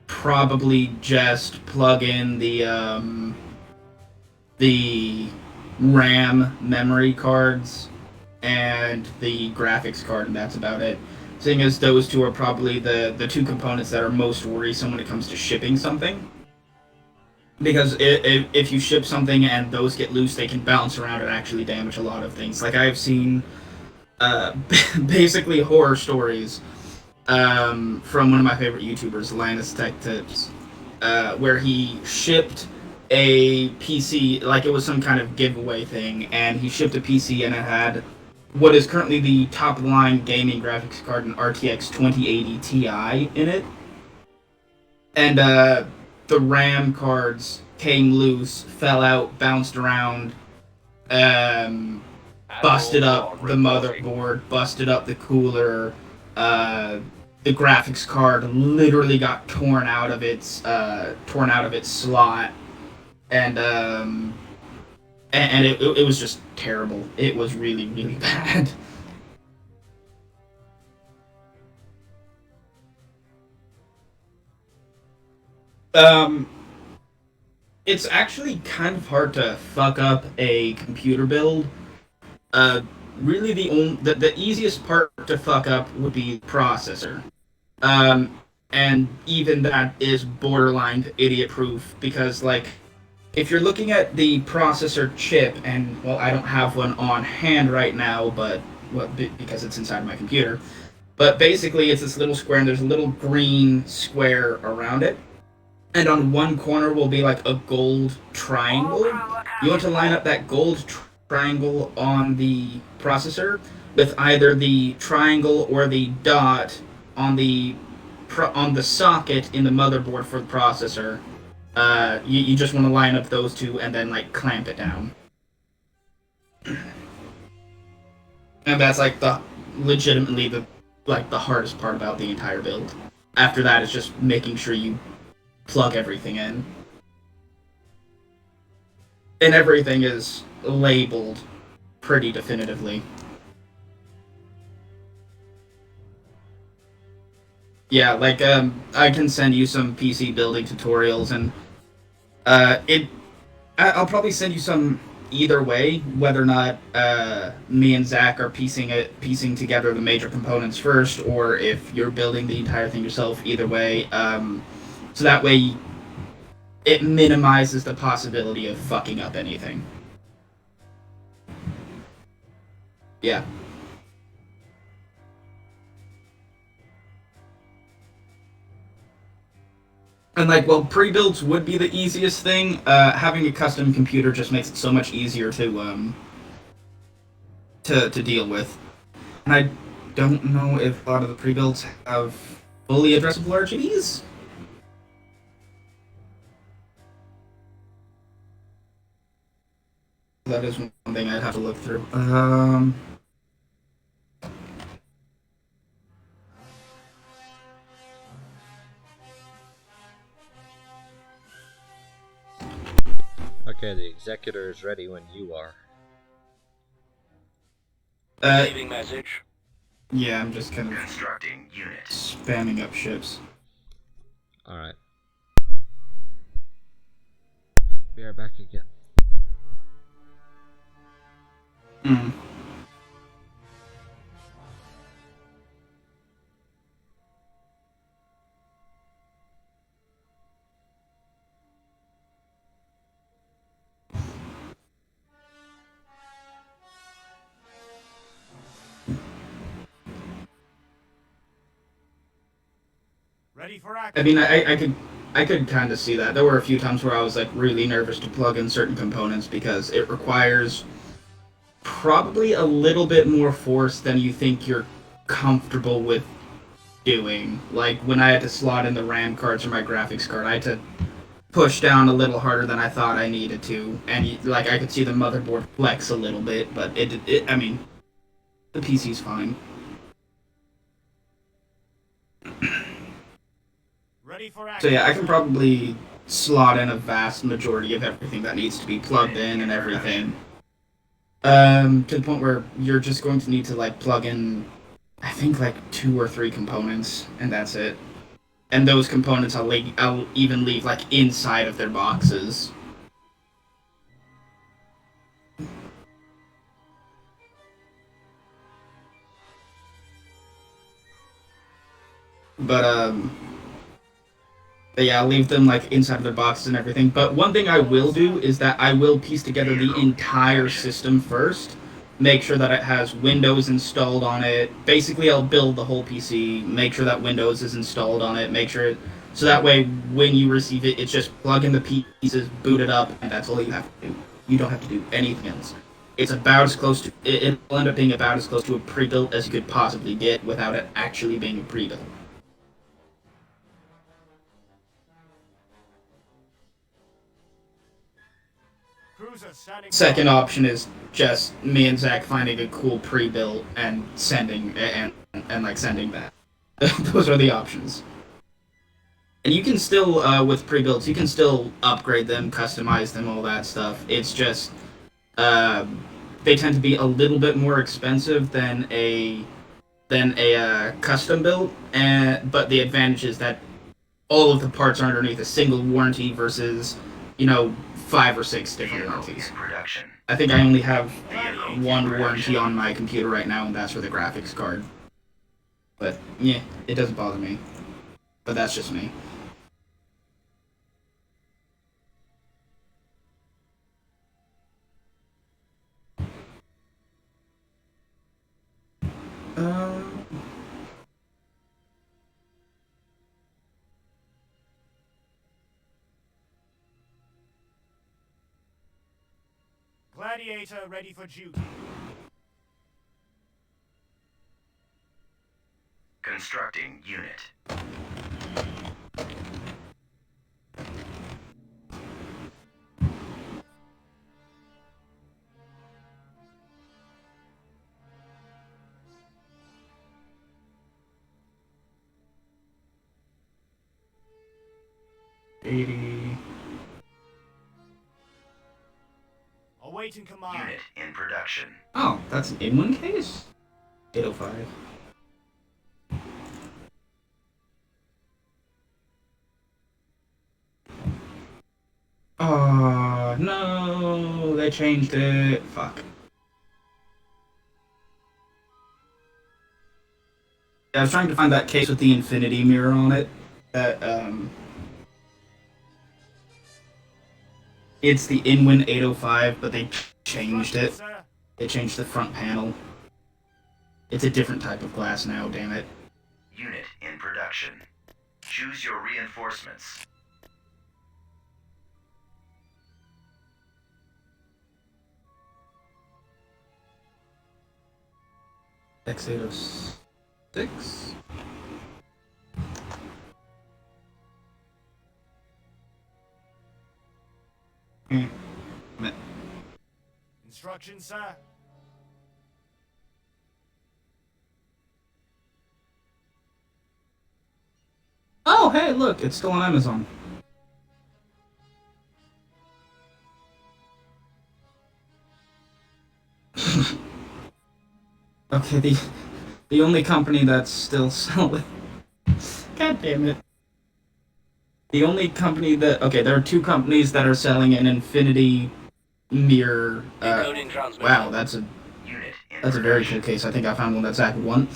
probably just plug in the RAM memory cards and the graphics card, and that's about it. Seeing as those two are probably the two components that are most worrisome when it comes to shipping something. Because if you ship something and those get loose, they can bounce around and actually damage a lot of things. Like, I've seen basically horror stories from one of my favorite YouTubers, Linus Tech Tips, where he shipped a PC, like it was some kind of giveaway thing, and he shipped a PC and it had what is currently the top-of-the-line gaming graphics card, an RTX 2080 Ti in it. And the RAM cards came loose, fell out, bounced around, busted up the motherboard, busted up the cooler. The graphics card literally got torn out of its slot, and it was just terrible. It was really, really bad. It's actually kind of hard to fuck up a computer build. Really the easiest part to fuck up would be processor. Um, and even that is borderline idiot proof because like if you're looking at the processor chip and well I don't have one on hand right now but because it's inside my computer. But basically it's this little square and there's a little green square around it. And on one corner will be like a gold triangle. You want to line up that gold triangle on the processor with either the triangle or the dot on the socket in the motherboard for the processor. You just want to line up those two and then like clamp it down. And that's like legitimately the hardest part about the entire build. After that, it's just making sure you plug everything in. And everything is labeled pretty definitively. Yeah, like, I can send you some PC building tutorials, and, I'll probably send you some either way, whether or not, me and Zach are piecing together the major components first, or if you're building the entire thing yourself, either way, so that way it minimizes the possibility of fucking up anything. Yeah. And like, well, pre-builds would be the easiest thing. Having a custom computer just makes it so much easier to deal with. And I don't know if a lot of the pre-builds have fully addressable RGBs. That is one thing I'd have to look through.
Okay, the executor is ready when you are.
Receiving message.
Yeah, I'm just kind of
Constructing unit.
spamming up ships.
Alright. We are back again.
Hmm.
Ready for action.
I mean, I could kind of see that. There were a few times where I was like really nervous to plug in certain components because it requires probably a little bit more force than you think you're comfortable with doing. Like when I had to slot in the RAM cards or my graphics card, I had to push down a little harder than I thought I needed to, and like I could see the motherboard flex a little bit, but I mean, the PC's fine.
Ready for action.
So yeah, I can probably slot in a vast majority of everything that needs to be plugged in and everything. To the point where you're just going to need to like plug in, I think like 2 or 3 components, and that's it. And those components I'll even leave like inside of their boxes. But yeah, I'll leave them like inside of their boxes and everything. But one thing I will do is that I will piece together the entire system first. Make sure that it has Windows installed on it. Basically, I'll build the whole PC, make sure that Windows is installed on it, make sure so that way when you receive it, it's just plug in the pieces, boot it up, and that's all you have to do. You don't have to do anything else. It's about as close to, it'll end up being about as close to a pre-built as you could possibly get without it actually being a pre-built.
Cruiser standing.
Second option is just me and Zach finding a cool pre-built and sending and like sending that. Those are the options. And you can still with pre-builts, you can still upgrade them, customize them, all that stuff. It's just they tend to be a little bit more expensive than a custom build, but the advantage is that all of the parts are underneath a single warranty versus, 5 or 6 different
Vehicle
warranties.
in production.
I think I only have
Vehicle in
one
production.
warranty on my computer right now, and that's for the graphics card. But, yeah, it doesn't bother me. But that's just me. Uh...
Gladiator ready for duty.
Constructing unit.
Awaiting command.
Unit in production.
Oh, that's an in-one case? 805. Oh, no, they changed it. Fuck. Yeah, I was trying to find that case with the infinity mirror on it. It's the Inwin 805, but they changed it.
Sir.
They changed the front panel. It's a different type of glass now, damn it.
Unit in production. Choose your reinforcements.
X806.
Instructions, sir.
Oh, hey, look, it's still on Amazon. Okay, the only company that's still selling. God damn it. The only company that there are 2 companies that are selling an infinity mirror.
Decoding transmission.
Wow, that's a
Unit in
very cool
production.
case. I think I found one that's Act 1.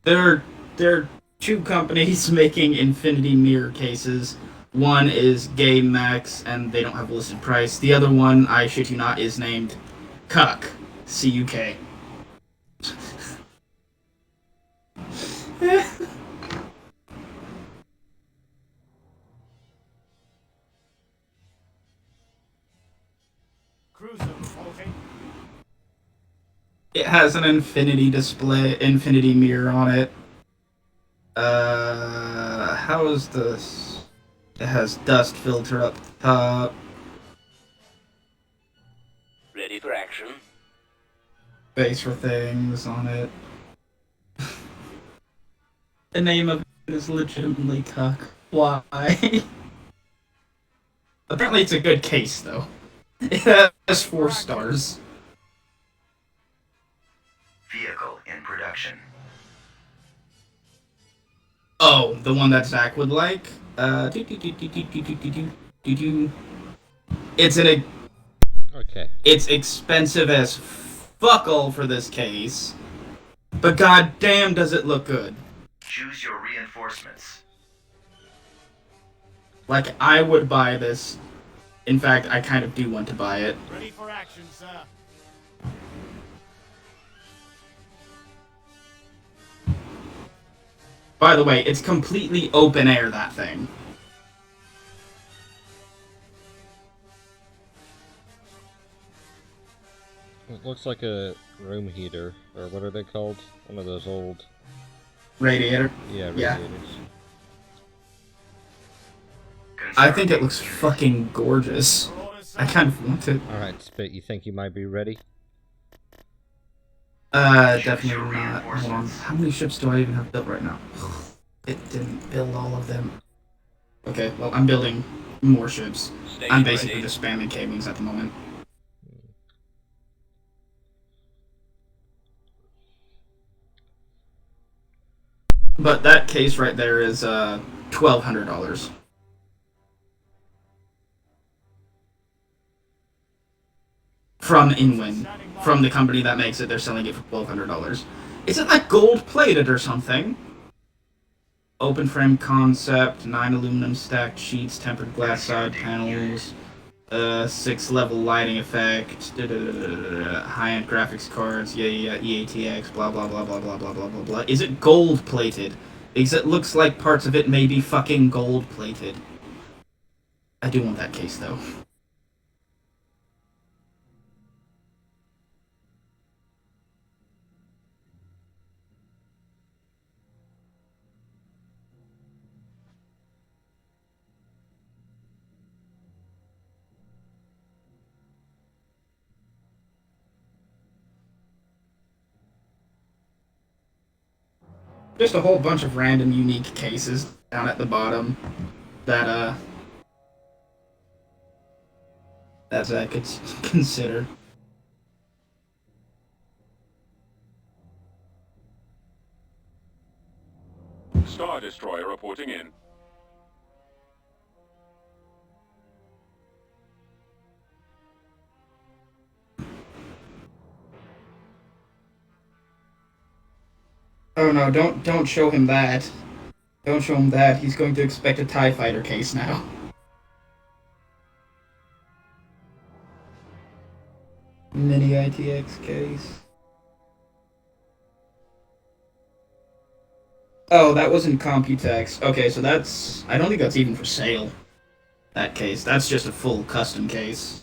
There are 2 companies making infinity mirror cases. One is Game Max, and they don't have a listed price. The other one, I shit you not, is named Cuck. C-U-K.
Cruiser reporting.
It has an infinity mirror on it. How is this? It has dust filter up the top.
Ready for action.
Space for things on it. The name of it is legitimately Cuck. Why? Apparently it's a good case, though. It has 4 stars.
Vehicle in production.
Oh, the one that Zach would like? It's
Okay.
It's expensive as fuck all for this case. But goddamn does it look good.
Choose your reinforcements.
Like, I would buy this. In fact, I kind of do want to buy it.
Ready for action, sir.
By the way, it's completely open air, that thing.
It looks like a room heater, or what are they called? One of those old...
Radiator.
Yeah,
Yeah.
radiators.
I think it looks fucking gorgeous.
For orders, sir.
I kind of want it.
Alright, Spit, you think you might be ready?
Definitely not. Hold on. How many ships do I even have built right now? It didn't build all of them. Okay, well, I'm building more ships.
Station
I'm basically
ready.
just spamming K-Wings at the moment. But that case right there is, $1,200. From Inwin. From the company that makes it, they're selling it for $1,200. Is it like gold plated or something? Open frame concept, 9 aluminum stacked sheets, tempered glass side panels, 6 level lighting effect, high end graphics cards, EATX, blah blah blah blah blah blah blah blah blah. Is it gold plated? Because it looks like parts of it may be fucking gold plated. I do want that case though. Just a whole bunch of random unique cases down at the bottom that I could consider.
Star Destroyer reporting in.
Oh no, don't show him that. Don't show him that. He's going to expect a TIE Fighter case now. Mini ITX case. Oh, that was in Computex. Okay, so that's... I don't think that's even for sale. That case. That's just a full custom case.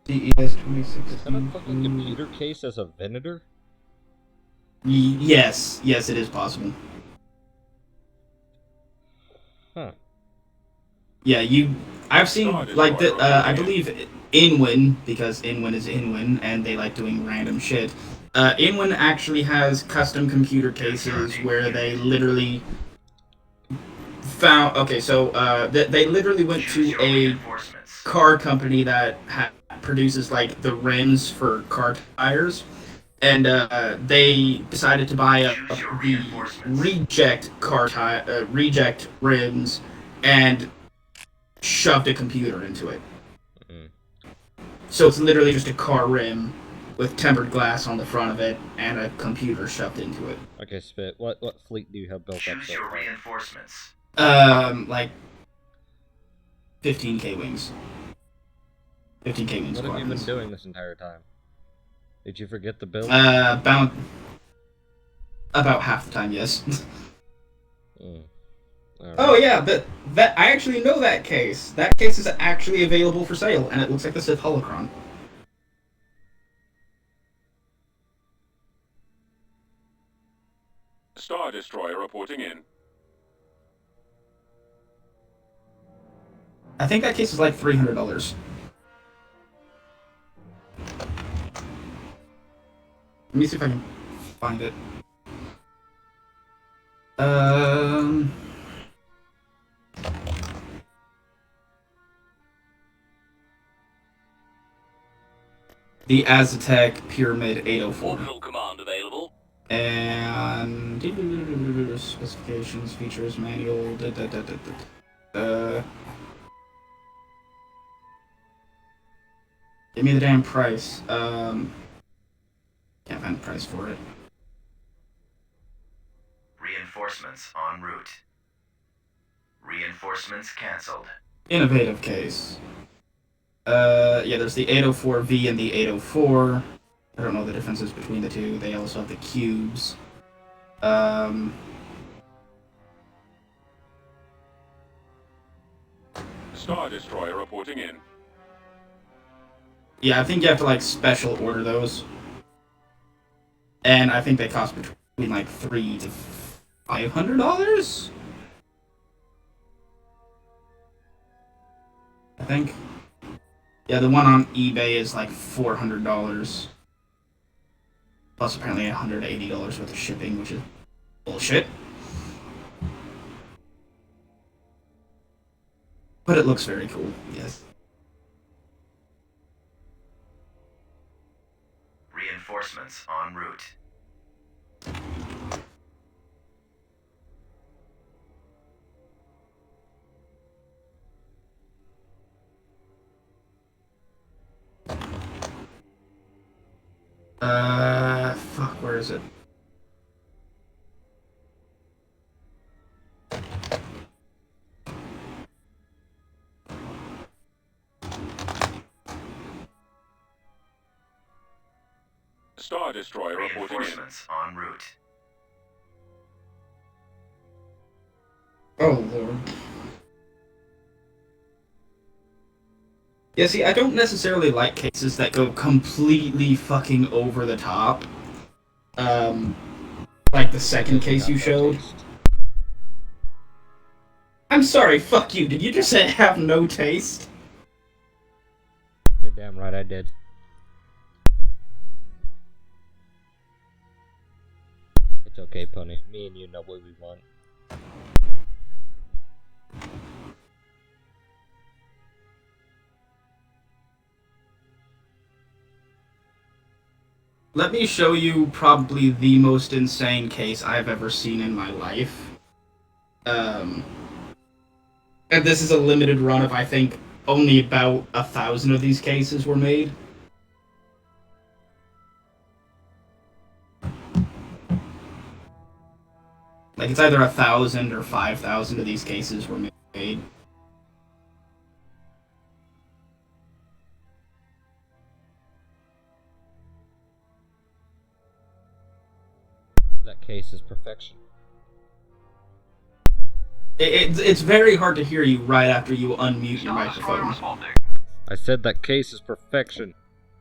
CES 2016.
Is that a fucking computer case as a Venator?
Yes, it is possible.
Huh.
Yeah, I've seen, like, I believe Inwin, because Inwin is Inwin, and they like doing random shit. Inwin actually has custom computer cases where they literally found... Okay, so, they literally went to a car company that produces, like, the rims for car tires, and they decided to buy the reject reject rims and shoved a computer into it. So it's literally just a car rim with tempered glass on the front of it and a computer shoved into it.
Okay, Spit. What fleet do you have built up?
Choose your reinforcements.
Like 15k wings. 15k wings.
What have you been doing this entire time? Did you forget the build?
About half the time, yes.
Right.
Oh yeah, that I actually know that case. That case is actually available for sale, and it looks like the Sith Holocron.
Star Destroyer reporting in.
I think that case is like $300. Let me see if I can find it. The Aztec Pyramid 804.
Orbital command available.
And specifications, features, manual. Give me the damn price. Can't find the price for it.
Reinforcements en route. Reinforcements cancelled.
Innovative case. Yeah, there's the 804V and the 804. I don't know the differences between the two. They also have the cubes.
Star Destroyer reporting in.
Yeah, I think you have to, like, special order those. And I think they cost between, like, $300 to $500? I think. Yeah, the one on eBay is, like, $400. Plus apparently $180 worth of shipping, which is bullshit. But it looks very cool, yes.
Reinforcements en route.
Fuck, where is it?
Star Destroyer reporting in.
Reinforcements en route.
Oh, Lord. Yeah, see, I don't necessarily like cases that go completely fucking over the top. Like the second case you showed. I'm sorry, fuck you. Did you just say have no taste?
You're damn right I did. It's okay, Pony. Me and you know what we want.
Let me show you probably the most insane case I've ever seen in my life. And this is a limited run of, I think, only about 1,000 of these cases were made. Like, it's either 1,000 or 5,000 of these cases were made.
That case is perfection.
It's very hard to hear you right after you unmute your microphone.
I said that case is perfection.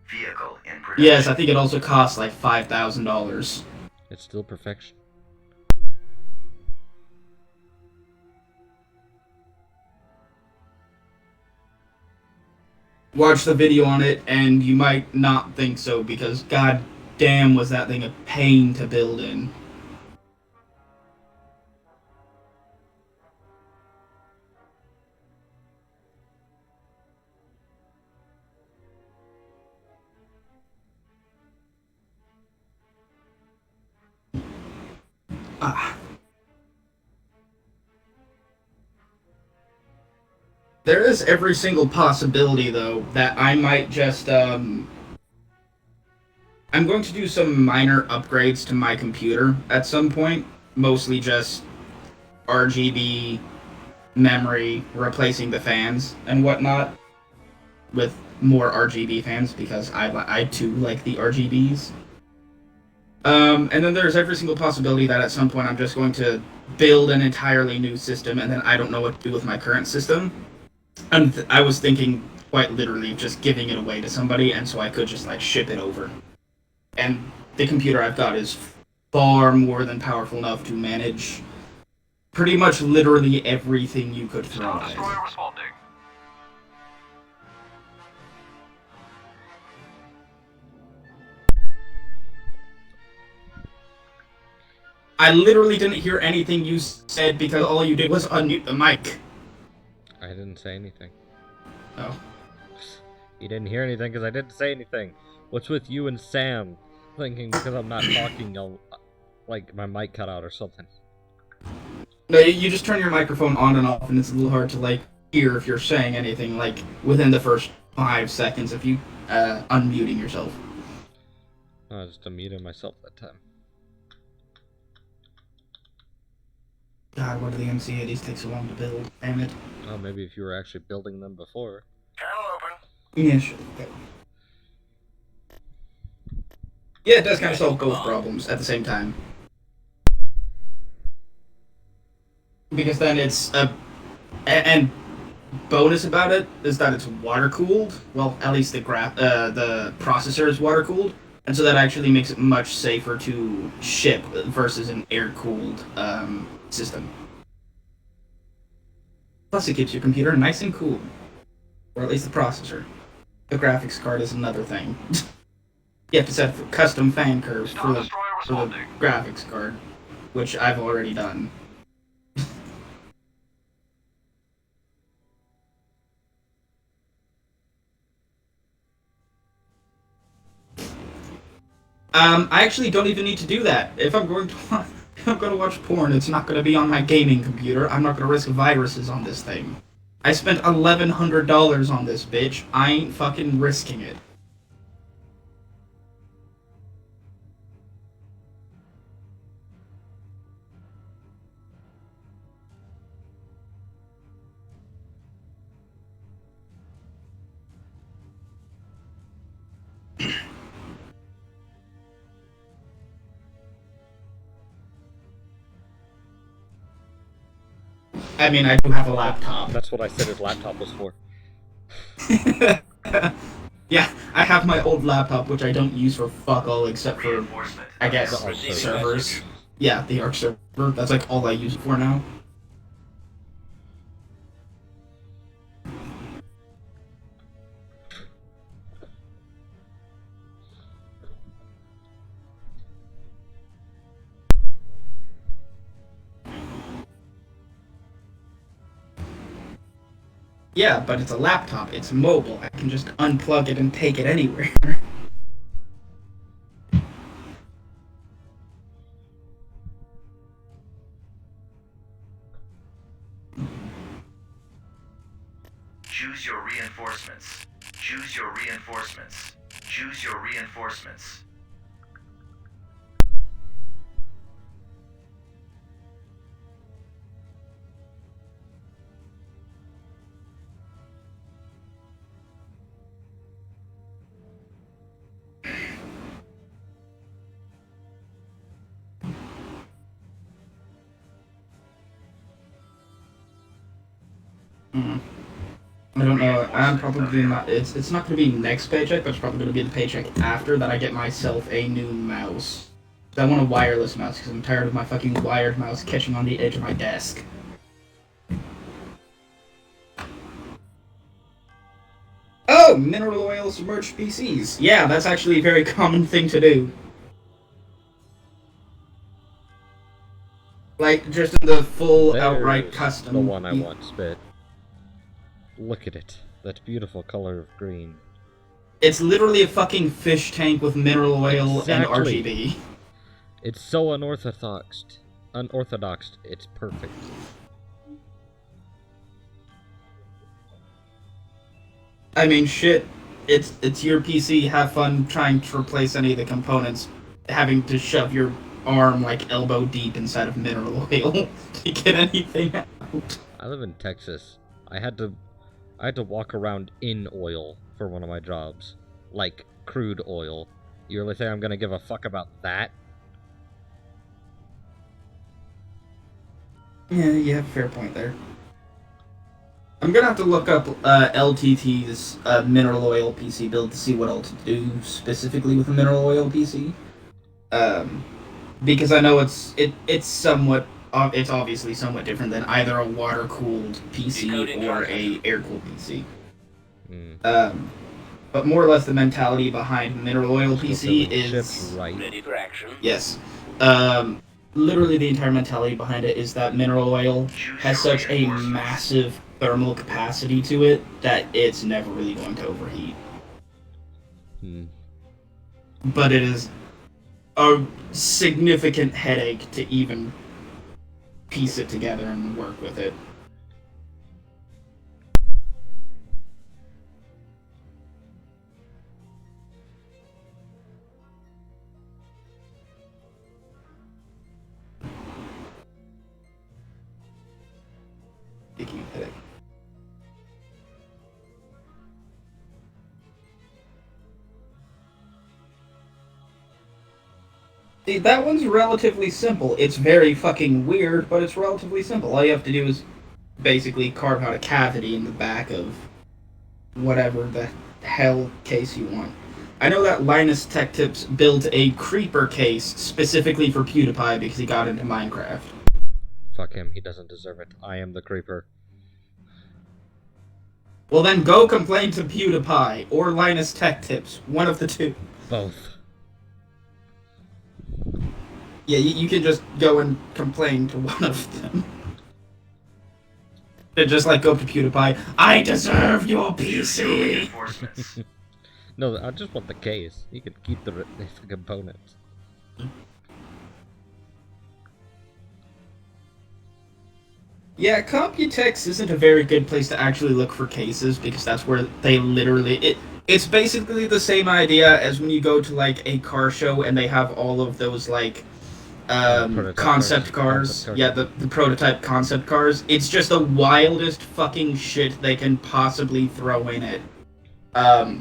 Vehicle in production.
Yes, I think it also costs like $5,000.
It's still perfection.
Watch the video on it, and you might not think so, because god damn was that thing a pain to build in. There is every single possibility, though, that I might just, I'm going to do some minor upgrades to my computer at some point. Mostly just RGB, memory, replacing the fans and whatnot with more RGB fans, because I too like the RGBs. And then there's every single possibility that at some point I'm just going to build an entirely new system, and then I don't know what to do with my current system. And I was thinking, quite literally, just giving it away to somebody, and so I could just, like, ship it over. And the computer I've got is far more than powerful enough to manage pretty much literally everything you could throw at it. I literally didn't hear anything you said because all you did was unmute the mic.
I didn't say anything.
Oh.
You didn't hear anything because I didn't say anything. What's with you and Sam thinking because I'm not talking, like my mic cut out or something?
No, you just turn your microphone on and off, and it's a little hard to, like, hear if you're saying anything, like, within the first 5 seconds of you unmuting yourself.
I just unmuted myself that time.
God, why do the MC80s take so long to build? Damn it.
Oh, maybe if you were actually building them before.
Channel open.
Yeah, sure. Okay. Yeah, it does kind of solve both problems at the same time. Because then it's and bonus about it is that it's water cooled. Well, at least the processor is water cooled, and so that actually makes it much safer to ship versus an air cooled system. Plus, it keeps your computer nice and cool, or at least the processor. The graphics card is another thing. You have to set custom fan curves for the graphics card, which I've already done. I actually don't even need to do that. If I'm going to watch porn, it's not going to be on my gaming computer. I'm not going to risk viruses on this thing. I spent $1,100 on this bitch. I ain't fucking risking it. I mean, I do have a laptop.
That's what I said his laptop was for.
Yeah, I have my old laptop, which I don't use for fuck all except for,
Reinforcement.
I guess,
The Arc
servers. Yeah, the Arc server. That's like all I use it for now. Yeah, but it's a laptop. It's mobile. I can just unplug it and take it anywhere.
Choose your reinforcements. Choose your reinforcements. Choose your reinforcements.
I don't know. I'm probably not. It's not going to be next paycheck, but it's probably going to be the paycheck after that I get myself a new mouse. I want a wireless mouse because I'm tired of my fucking wired mouse catching on the edge of my desk. Oh, mineral oil submerged PCs. Yeah, that's actually a very common thing to do. Like, just in the full outright
There's
custom.
the one I want spit. Look at it. That beautiful color of green.
It's literally a fucking fish tank with mineral oil
Exactly.
and RGB.
It's so unorthodox. It's perfect.
I mean, shit. It's your PC. Have fun trying to replace any of the components. Having to shove your arm like elbow deep inside of mineral oil to get anything out.
I live in Texas. I had to walk around in oil for one of my jobs. Like crude oil. You really think I'm gonna give a fuck about that?
Yeah, you have a fair point there. I'm gonna have to look up LTT's mineral oil PC build to see what else to do specifically with a mineral oil PC. Because I know it's somewhat it's obviously somewhat different than either a water cooled PC or a air cooled PC. But more or less the mentality behind mineral oil PC is
ships right.
Ready for action.
yes. Literally the entire mentality behind it is that mineral oil has such a massive thermal capacity to it that it's never really going to overheat. But it is a significant headache to even piece it together and work with it. Aching headache. See, that one's relatively simple. It's very fucking weird, but it's relatively simple. All you have to do is basically carve out a cavity in the back of whatever the hell case you want. I know that Linus Tech Tips built a creeper case specifically for PewDiePie because he got into Minecraft.
Fuck him, he doesn't deserve it. I am the creeper.
Well then go complain to PewDiePie or Linus Tech Tips, one of the two.
Both.
Yeah, you can just go and complain to one of them. And just like go up to PewDiePie, I deserve your
Choose your
PC!
reinforcements.
No, I just want the case. You can keep the components.
Yeah, Computex isn't a very good place to actually look for cases because that's where they literally it's basically the same idea as when you go to like a car show and they have all of those like
prototype
concept
cars.
cars.
Concept
Yeah, the prototype concept cars. It's just the wildest fucking shit they can possibly throw in it. Yeah,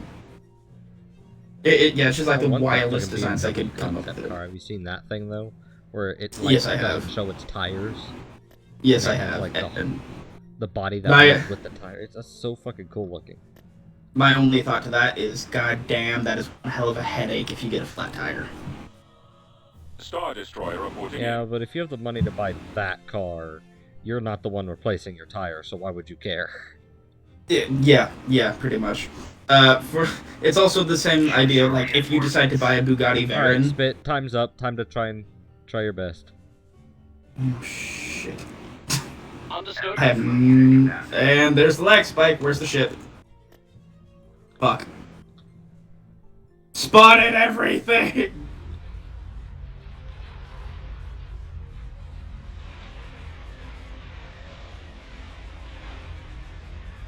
it's just like the
One thing's
wildest
like a
designs they
BMW
could come up
concept
with.
car. Have you seen that thing though? Where it like
Yes, I
doesn't
have.
show its tires.
Yes, I
Yeah,
have.
like the body that
My-
moves with the tires. That's so fucking cool looking.
My only thought to that is, god damn, that is one hell of a headache if you get a flat tire.
Star Destroyer reporting
Yeah,
in.
but if you have the money to buy that car, you're not the one replacing your tire, so why would you care?
Yeah, pretty much. It's also the same idea. Like if you decide to buy a Bugatti
Alright,
Veyron.
Spit, time's up. Time to try your best.
Oh shit!
Understood.
I have and there's the lag spike. Where's the ship? Fuck! Spotted everything.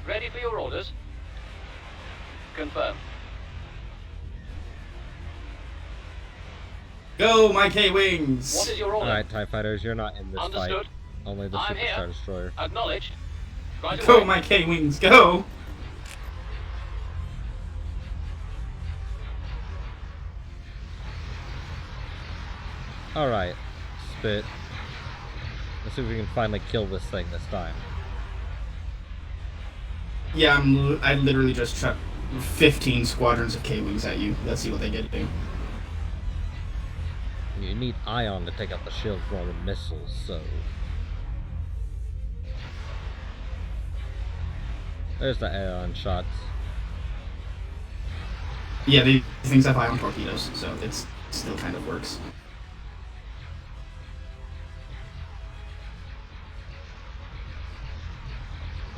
Ready for your orders? Confirm.
Go, my K-Wings!
What is your order?
Alright, TIE Fighters, you're not in this
Understood.
fight. Only the
I'm
Super
here.
Star Destroyer.
Acknowledged. Right
Go,
away.
my K-Wings, go!
Alright, Spit. Let's see if we can finally kill this thing this time.
Yeah, I literally just chucked 15 squadrons of K-Wings at you. Let's see what they get to do.
You need Ion to take out the shield from the missiles, so... There's the Ion shots.
Yeah, these things have ion torpedoes, so it still kind of works.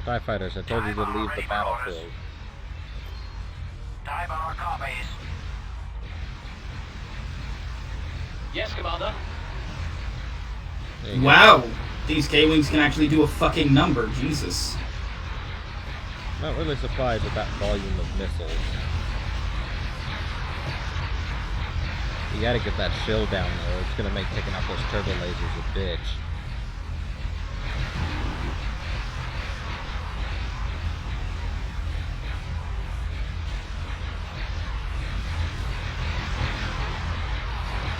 TIE Fighters, I told you to leave the battlefield.
TIE bomber copies.
Yes, Commander.
There you go.
Wow! These K-Wings can actually do a fucking number, Jesus.
Not really surprised at that volume of missiles. You gotta get that shield down though, it's gonna make taking out those turbo lasers a bitch.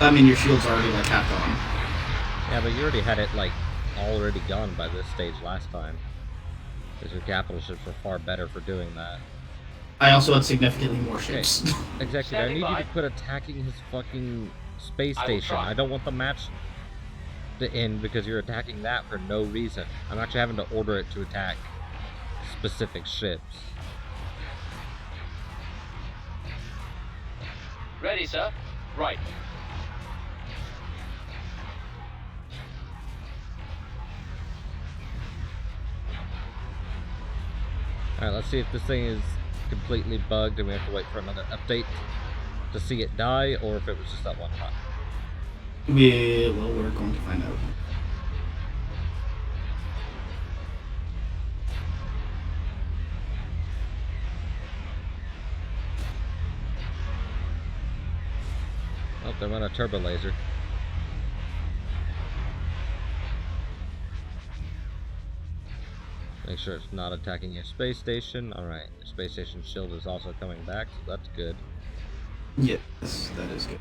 I mean, your shield's already like half gone.
Yeah, but you already had it like already gone by this stage last time. Because your capital ships were far better for doing that.
I also had significantly more ships.
Exactly, I
Standing
need you
by.
to quit attacking his fucking space
I will
station.
try.
I don't want the match to end because you're attacking that for no reason. I'm actually having to order it to attack specific ships.
Ready, sir. Right.
Alright, let's see if this thing is completely bugged and we have to wait for another update to see it die, or if it was just that one shot.
Well, we're going to find out.
Oh, they went a turbo laser. Make sure it's not attacking your space station. Alright, your space station shield is also coming back, so that's good.
Yes, that is good.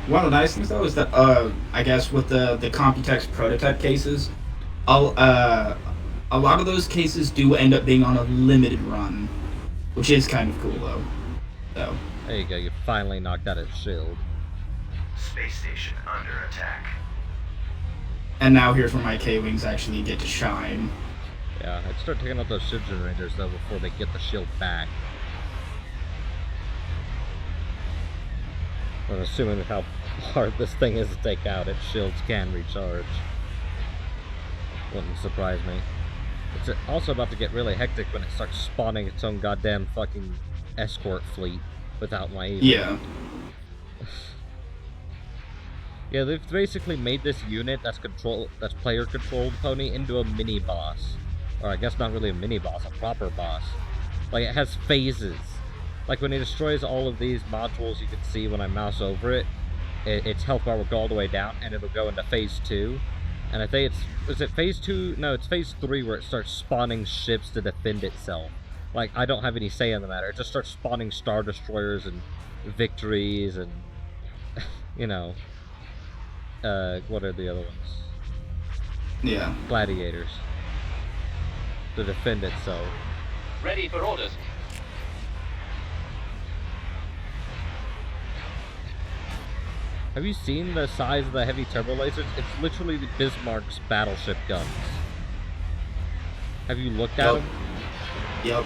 One of the nice things though is that I guess with the Computex prototype cases, a lot of those cases do end up being on a limited run, which is kind of cool though. So
There you go, you finally knocked out its shield.
Space station under attack.
and now here's where my K-Wings actually get to shine.
Yeah, I'd start taking out those shield generators though before they get the shield back. I'm assuming with how hard this thing is to take out, its shields can recharge. Wouldn't surprise me. It's also about to get really hectic when it starts spawning its own goddamn fucking escort fleet without my aid.
Yeah.
Yeah, they've basically made this unit that's player controlled pony into a mini boss. Or I guess not really a mini boss, a proper boss. Like it has phases. Like when it destroys all of these modules, you can see when I mouse over it, its health bar will go all the way down and it'll go into phase 2. And I think is it phase 2? No, it's phase 3 where it starts spawning ships to defend itself. Like, I don't have any say in the matter. It just starts spawning Star Destroyers and Victories and, you know, what are the other ones?
Yeah.
Gladiators. To defend itself.
Ready for orders.
Have you seen the size of the heavy turbo lasers? It's literally the Bismarck's battleship guns. Have you looked at them?
Yep.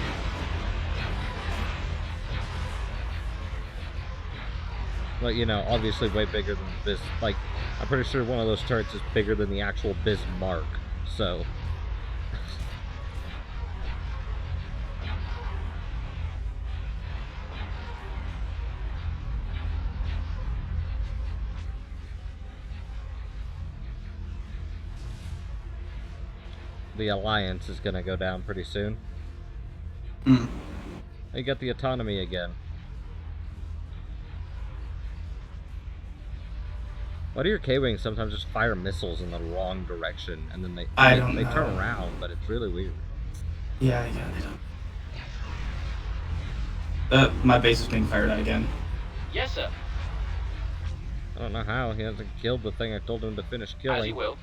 Like, you know, obviously way bigger than this. Like, I'm pretty sure one of those turrets is bigger than the actual Bismarck. So. The Alliance is gonna go down pretty soon.
Mm.
You got the autonomy again. Why do your K-Wings sometimes just fire missiles in the wrong direction and then they turn around, but it's really weird.
Yeah, they don't. My base is being fired at again.
Yes, sir.
I don't know how. He hasn't killed the thing I told him to finish killing.
As you will.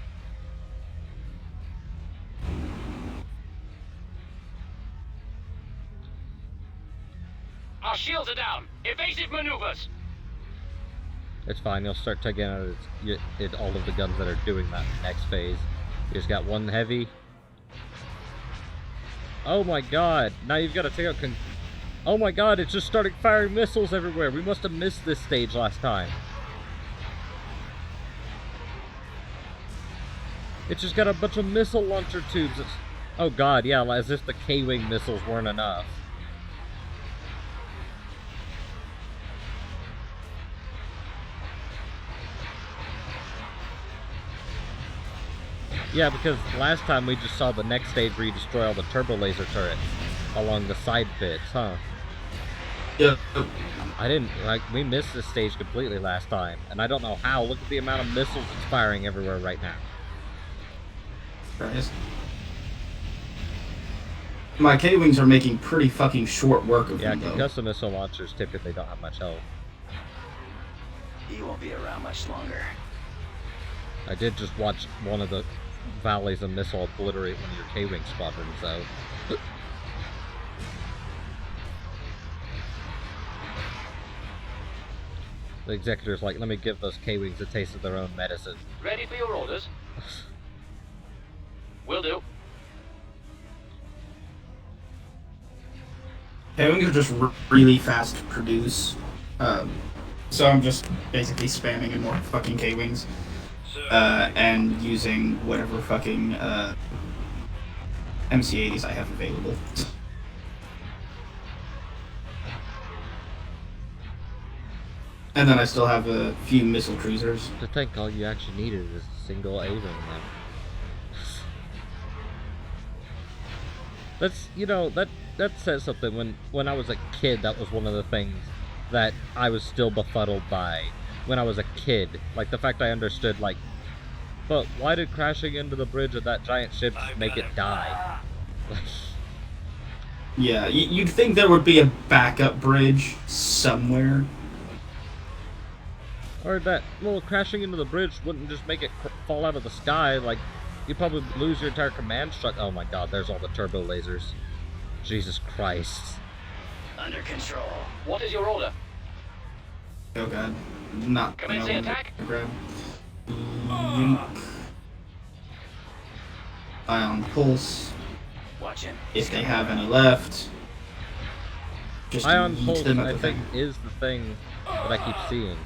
Our shields are down. Evasive maneuvers.
It's fine. You'll start taking out all of the guns that are doing that next phase. You just got one heavy. Oh my god. Now you've got to take out... Oh my god, it's just started firing missiles everywhere. We must have missed this stage last time. It's just got a bunch of missile launcher tubes. Oh god, yeah, as if the K-Wing missiles weren't enough. Yeah, because last time we just saw the next stage where you destroy all the turbo laser turrets along the side pits, huh?
Yeah.
I didn't, we missed this stage completely last time, and I don't know how. Look at the amount of missiles it's firing everywhere right now.
Guys. My K-Wings are making pretty fucking short work of them, though.
Custom missile launchers typically don't have much health.
He won't be around much longer.
I did just watch one of the valleys of missile obliterate one of your K-Wing squadrons, though. The Executor's like, let me give those K-Wings a taste of their own medicine.
Ready for your orders. Will do.
K-Wings are just really fast to produce. So I'm just basically spamming in more fucking K-Wings. And using whatever fucking MC-80s I have available. And then I still have a few missile cruisers.
To think all you actually needed is a single A-Wing then. That's, you know, that says something. When I was a kid, that was one of the things that I was still befuddled by when I was a kid. Like, the fact I understood, like, but why did crashing into the bridge of that giant ship make it die?
Yeah, you'd think there would be a backup bridge somewhere.
Or that, well, crashing into the bridge wouldn't just make it fall out of the sky. Like, you'd probably lose your entire command structure. Oh my god, there's all the turbo lasers. Jesus Christ.
Under control.
What is your order?
Oh god. Not
Commencing attack.
Grab. Yoink. Ion Pulse.
Watch him.
If they have any left. Just
Ion
yeet
Pulse,
them at
I
the
think,
thing.
is the thing that I keep seeing.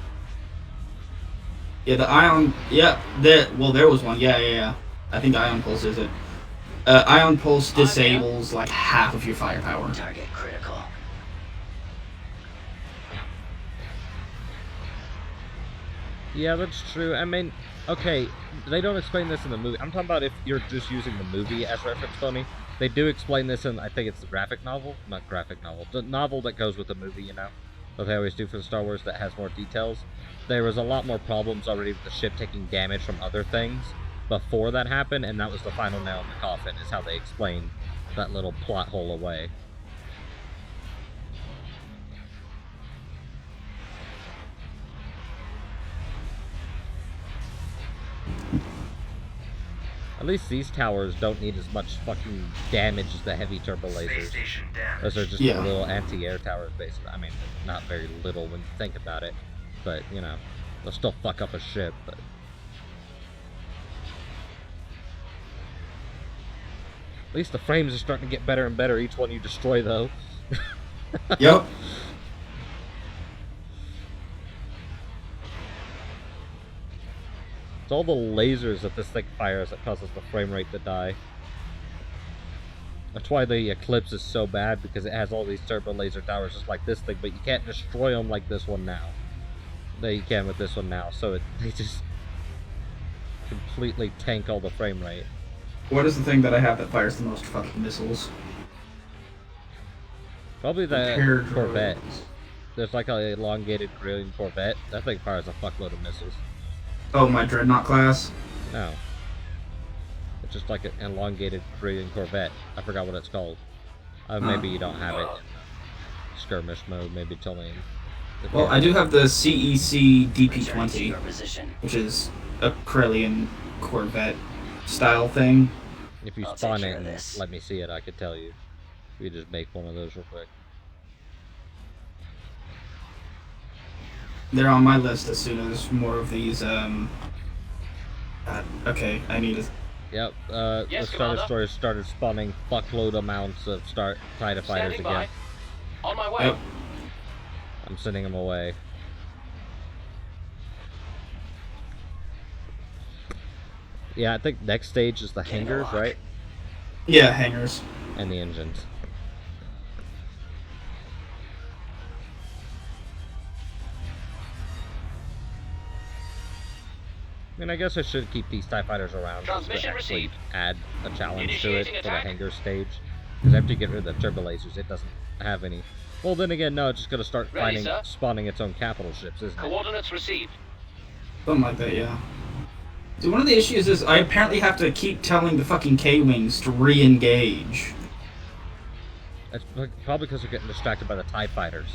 Yeah, the ion. Yeah, there was one. Yeah. I think ion pulse is it. Ion pulse disables like half of your firepower.
Target critical.
Yeah, that's true. I mean, okay, they don't explain this in the movie. I'm talking about if you're just using the movie as reference, Tony. They do explain this in, I think it's the graphic novel? Not graphic novel. The novel that goes with the movie, you know? That they always do for the Star Wars that has more details. There was a lot more problems already with the ship taking damage from other things before that happened, and that was the final nail in the coffin, is how they explained that little plot hole away. At least these towers don't need as much fucking damage as the heavy turbo lasers. Those are just little anti-air towers, basically. I mean, not very little when you think about it. But, you know, they'll still fuck up a ship, but... At least the frames are starting to get better and better each one you destroy, though.
Yep.
It's all the lasers that this thing fires that causes the frame rate to die. That's why the Eclipse is so bad, because it has all these turbo laser towers just like this thing, but you can't destroy them like this one now. That you can with this one now, so they just completely tank all the frame rate.
What is the thing that I have that fires the most fucking missiles?
Probably the
Repair
Corvette.
drones.
There's like an elongated Korean Corvette. That thing fires a fuckload of missiles.
Oh, my Dreadnought class?
No. It's just like an elongated Korean Corvette. I forgot what it's called. Maybe you don't have it in skirmish mode. Maybe tell me.
Well, I do have the CEC
Return to
DP-20,
your position.
which is a Corellian Corvette style thing.
If you
I'll
spawn
take
it
care of
and
this.
let me see it, I could tell you. We just make one of those real quick.
They're on my list as soon as more of these, okay, I need to...
Yep,
Yes,
the Star
Commander.
Destroyers started spawning fuckload amounts of TIE fighters
Standing by.
again.
On my way.
Yep.
I'm sending them away. Yeah, I think next stage is the hangars, right?
Yeah, hangars.
And the engines. I mean, I guess I should keep these TIE fighters around just to
Transmission
actually
received.
add a challenge to it
Initiating
for the
attack.
hangar stage. Because after you get rid of the turbo lasers, it doesn't have any. Well, then again, no, it's just going to start
Ready,
finding,
sir.
spawning its own capital ships, isn't it?
Coordinates received.
Something like that, yeah. See, one of the issues is I apparently have to keep telling the fucking K-Wings to re-engage.
It's probably because they're getting distracted by the TIE fighters.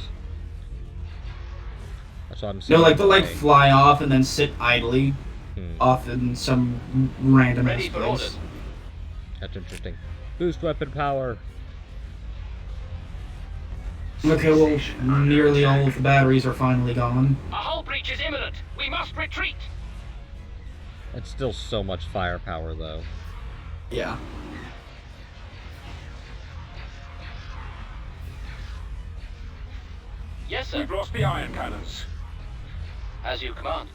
That's why I'm saying.
No, like they'll like fly off and then sit idly
Hmm.
off in some random
Ready
ass
for
place.
orders.
That's interesting. Boost weapon power.
Okay, well, nearly all of the batteries are finally gone.
A hull breach is imminent. We must retreat.
It's still so much firepower, though.
Yeah.
Yes, sir.
We've lost the iron cannons.
As you command.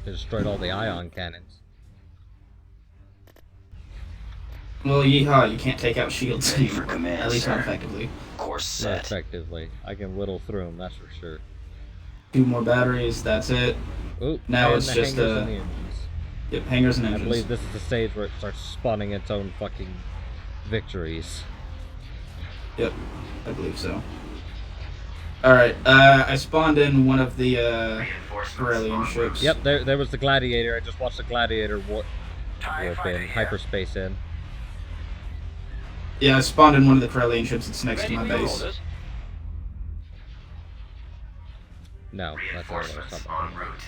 They destroyed all the ion cannons.
Well, yeehaw, you can't take out shields
Ready for
anymore.
command,
At least not
sir.
effectively.
Course
Not
set.
effectively. I can whittle through them, that's for sure.
2 more batteries, that's it.
Oop,
Now
and
it's
the
just,
hangars and the engines.
Yep, hangars and
I
engines.
believe this is the stage where it starts spawning its own fucking victories.
Yep, I believe so. Alright, I spawned in one of the, Corellian ships.
Yep, there was the Gladiator. I just watched the Gladiator warp
TIE fighter
in,
here.
hyperspace in.
Yeah, I spawned in one of the Corellian ships that's next
Ready
to
for
my
your
base.
orders.
No, that's not what I was talking about.
route.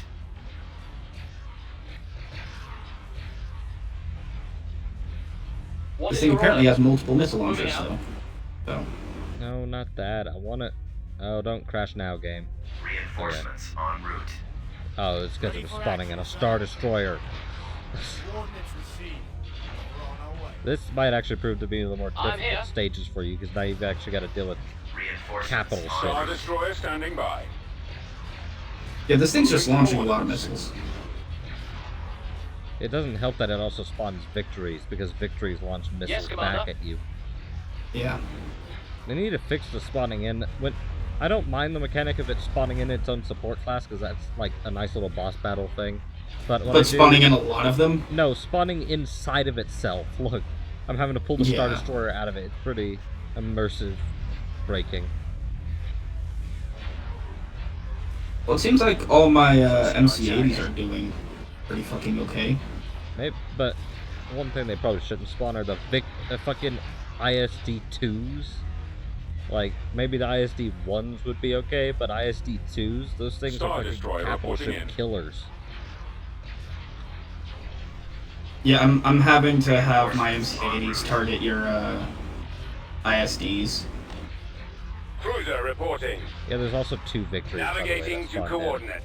What
This
is
thing
your
apparently
orders?
has multiple missile
Moving
launchers,
out.
so.
No, not that. I want it. Oh, don't crash now, game.
Reinforcements en route.
Oh, it's because it was spawning in a Star Destroyer.
Coordinates received. We're on our way.
This might actually prove to be the more
I'm
difficult
here.
stages for you, because now you've actually got to deal with
Reinforcements
capital
en
ships.
Star Destroyer standing by.
Yeah, this thing's just launching a lot of missiles.
It doesn't help that it also spawns victories, because victories launch missiles back at you.
Yeah.
They need to fix the spawning in. I don't mind the mechanic of it spawning in its own support class, because that's like a nice little boss battle thing. But
spawning in a lot of them?
No, spawning inside of itself. Look, I'm having to pull the Star Destroyer out of it. It's pretty immersive breaking.
Well, it seems like all my MC-80s are doing pretty fucking okay.
Maybe, but one thing they probably shouldn't spawn are the fucking ISD-2s. Like, maybe the ISD-1s would be okay, but ISD-2s, those things are fucking capital ship killers.
Yeah, I'm having to have my MC-80s target your ISDs.
Cruiser reporting.
Yeah, there's also 2 victories.
Navigating to coordinates.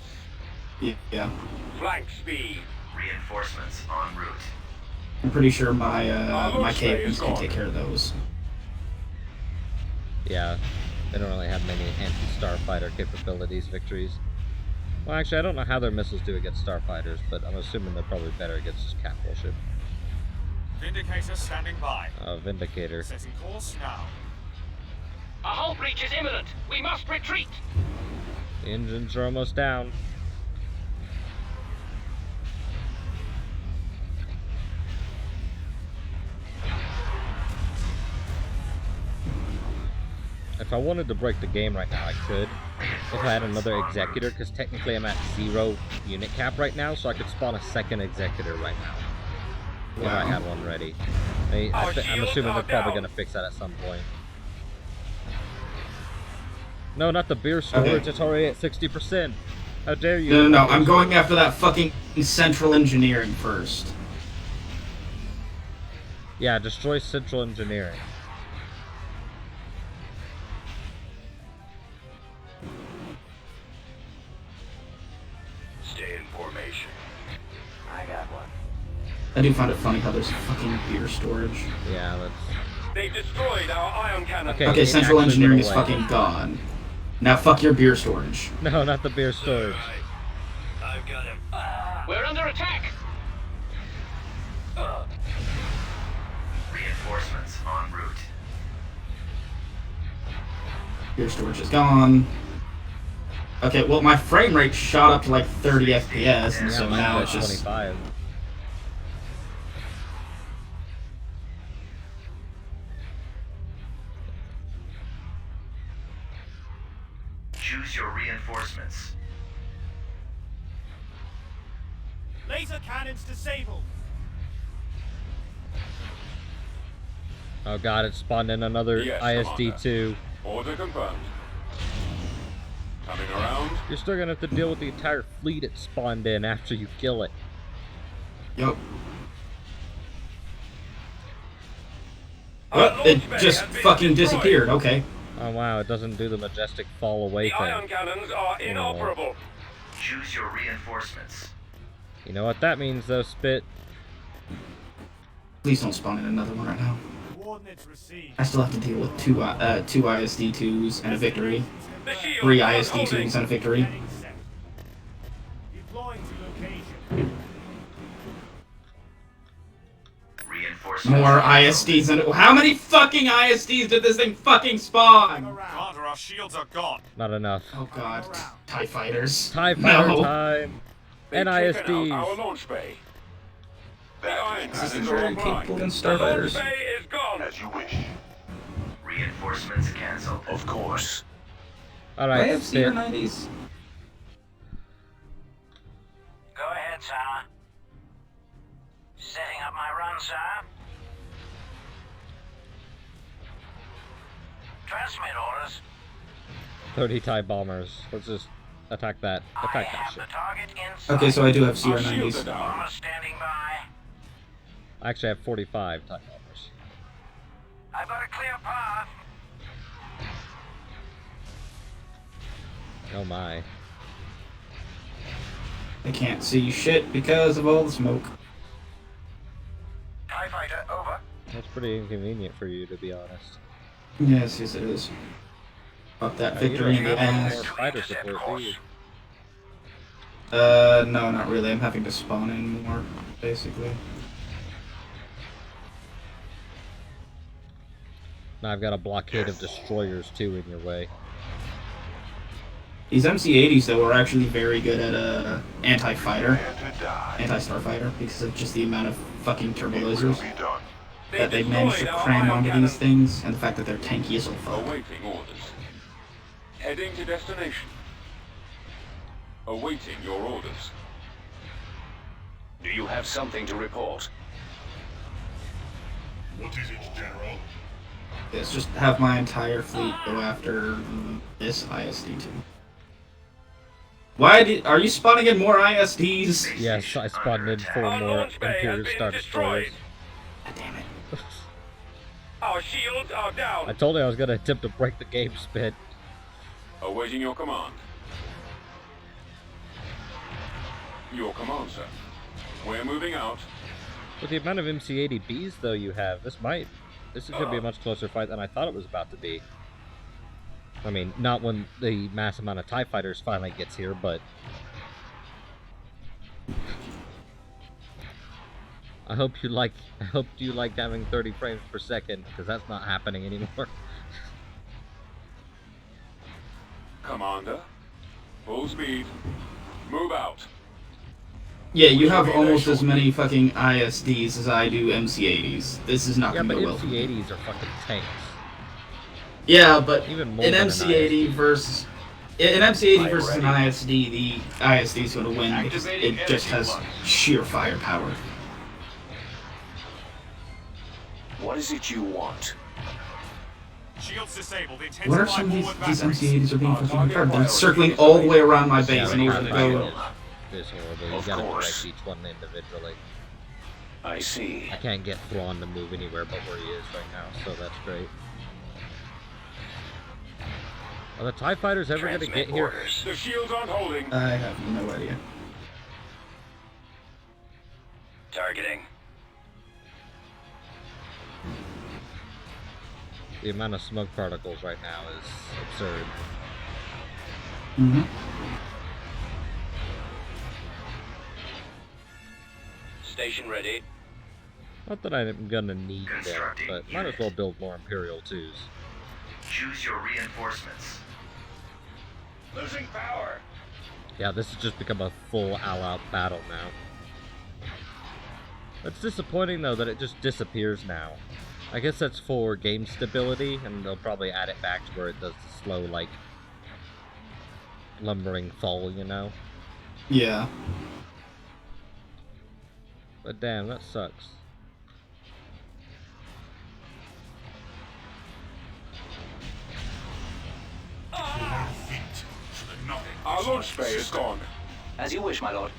Yeah.
Flank speed.
Reinforcements en route.
I'm pretty sure my my KPs can take care of those.
Yeah, they don't really have many anti-starfighter capabilities victories. Well, actually, I don't know how their missiles do against starfighters, but I'm assuming they're probably better against just capital ship.
Vindicator standing by.
Vindicator.
Setting course now.
A hull breach is imminent. We must retreat.
The engines are almost down. If I wanted to break the game right now, I could. If I had another executor, because technically I'm at 0 unit cap right now, so I could spawn a second executor right now. If I had one ready. I'm assuming they're probably going to fix that at some point. No, not the beer storage, it's already at 60%. How dare you?
No, I'm going after that fucking central engineering first.
Yeah, destroy central engineering.
Stay in formation.
I got one.
I do find it funny how there's fucking beer storage.
Yeah, that's...
They've destroyed our ion cannon.
Okay, central engineering is fucking gone. Now fuck your beer storage.
No, not the beer storage.
I've got him.
We're under attack.
Reinforcements en route.
Beer storage is gone. Okay, well my frame rate shot up to like 30 FPS, and so now it's just...
25.
Choose your reinforcements.
Laser cannons disabled.
Oh god, it spawned in another
Yes,
ISD-2.
Order confirmed. Coming around.
You're still gonna have to deal with the entire fleet it spawned in after you kill it.
Yup. Well, it just fucking disappeared, okay.
Oh wow, it doesn't do the majestic fall away
The
thing.
ion cannons are inoperable.
Choose your reinforcements.
You know what that means though, Spit?
Please don't spawn in another one right now.
Coordinates received.
I still have to deal with two ISD-2s and a victory.
The shield
3
are
ISD-2s
holding.
and a victory.
Getting set. Deploying to location.
Reinforcements.
More ISDs and... How many fucking ISDs did this thing fucking spawn?
Commander, our shields are gone.
Not enough.
Oh god. TIE fighters.
TIE fighter
No.
time!
They've
And
taken out our
ISDs!
launch bay. The ion
This is
cannons are
very
online.
capable against
The launch
starfighters.
bay is gone.
As you wish.
Reinforcements cancelled.
Of course.
I
Alright,
have
Spit.
CR-90s.
Go ahead, sir. Setting up my run, sir. Transmit orders.
30 TIE bombers. Let's just attack that.
I
Attack that
have
shit.
the target inside.
Okay, so I do have
Our shields are
CR-90s.
down.
Bomber standing by.
I actually have 45 TIE bombers.
I've got a clear path.
Oh my.
I can't see shit because of all the smoke.
TIE fighter, over.
That's pretty inconvenient for you, to be honest.
Yes, it is. Fuck that
You
victory in
don't
the
have any
ass.
more fighter support, do you?
No, not really. I'm having to spawn in more, basically.
Now I've got a blockade of destroyers too in your way.
These MC-80s, though, are actually very good at, anti-fighter,
Prepare to die.
anti-starfighter, because of just the amount of fucking turbo
It will
lasers
be done.
that they managed to cram onto these things, and the fact that they're tanky as all fuck.
Awaiting orders. Heading to destination. Awaiting your orders.
Do you have something to report?
What is it, General?
Let's just have my entire fleet go after this ISD-2. Are you spawning in more ISDs?
Yes, I spawned in 4 more Imperial Star Destroyers.
God damn it.
Our shields are down.
I told you I was gonna attempt to break the game spin.
Awaiting your command. Your command, sir. We're moving out.
With the amount of MC-80Bs though you have, this is gonna be a much closer fight than I thought it was about to be. I mean, not when the mass amount of TIE fighters finally gets here, but I hope you like having 30 frames per second, because that's not happening anymore.
Commander. Full speed. Move out.
Yeah, you have almost as many fucking ISDs as I do MC-80s. This is not
Yeah,
gonna
but
go well.
MC-80s are fucking tanks.
Yeah, but
Even more
in
than an
MC-80
ISD.
versus... In MC-80
Light
versus an
ready.
ISD, the ISD is going to win because
Activating
it just
energy
has
launch.
sheer firepower.
What is it you want?
Shields disabled.
What if some of these
Intensify
MC-80s are being fucking
target
retarded? They're
priority
circling
is
all the way around my base
Yeah,
in
but
order to
how the
go...
fight is horrible. You
Of
gotta
course.
direct each one individually.
I see.
I can't get Thrawn to move anywhere but where he is right now, so that's great. Are the TIE fighters ever gonna
Transmit
get here?
orders.
The shields aren't holding.
I have no idea.
Targeting.
The amount of smoke particles right now is absurd.
Mm-hmm.
Station ready.
Not that I'm gonna need them,
Constructing
but might as
unit.
well build more Imperial 2s.
Choose your reinforcements.
Losing power.
Yeah, this has just become a full all-out battle now. It's disappointing though that it just disappears now. I guess that's for game stability, and they'll probably add it back to where it does the slow, like, lumbering fall, you know?
Yeah.
But damn, that sucks.
Your feet so that nothing
Our
is
launch bay is gone.
As you wish, my lord.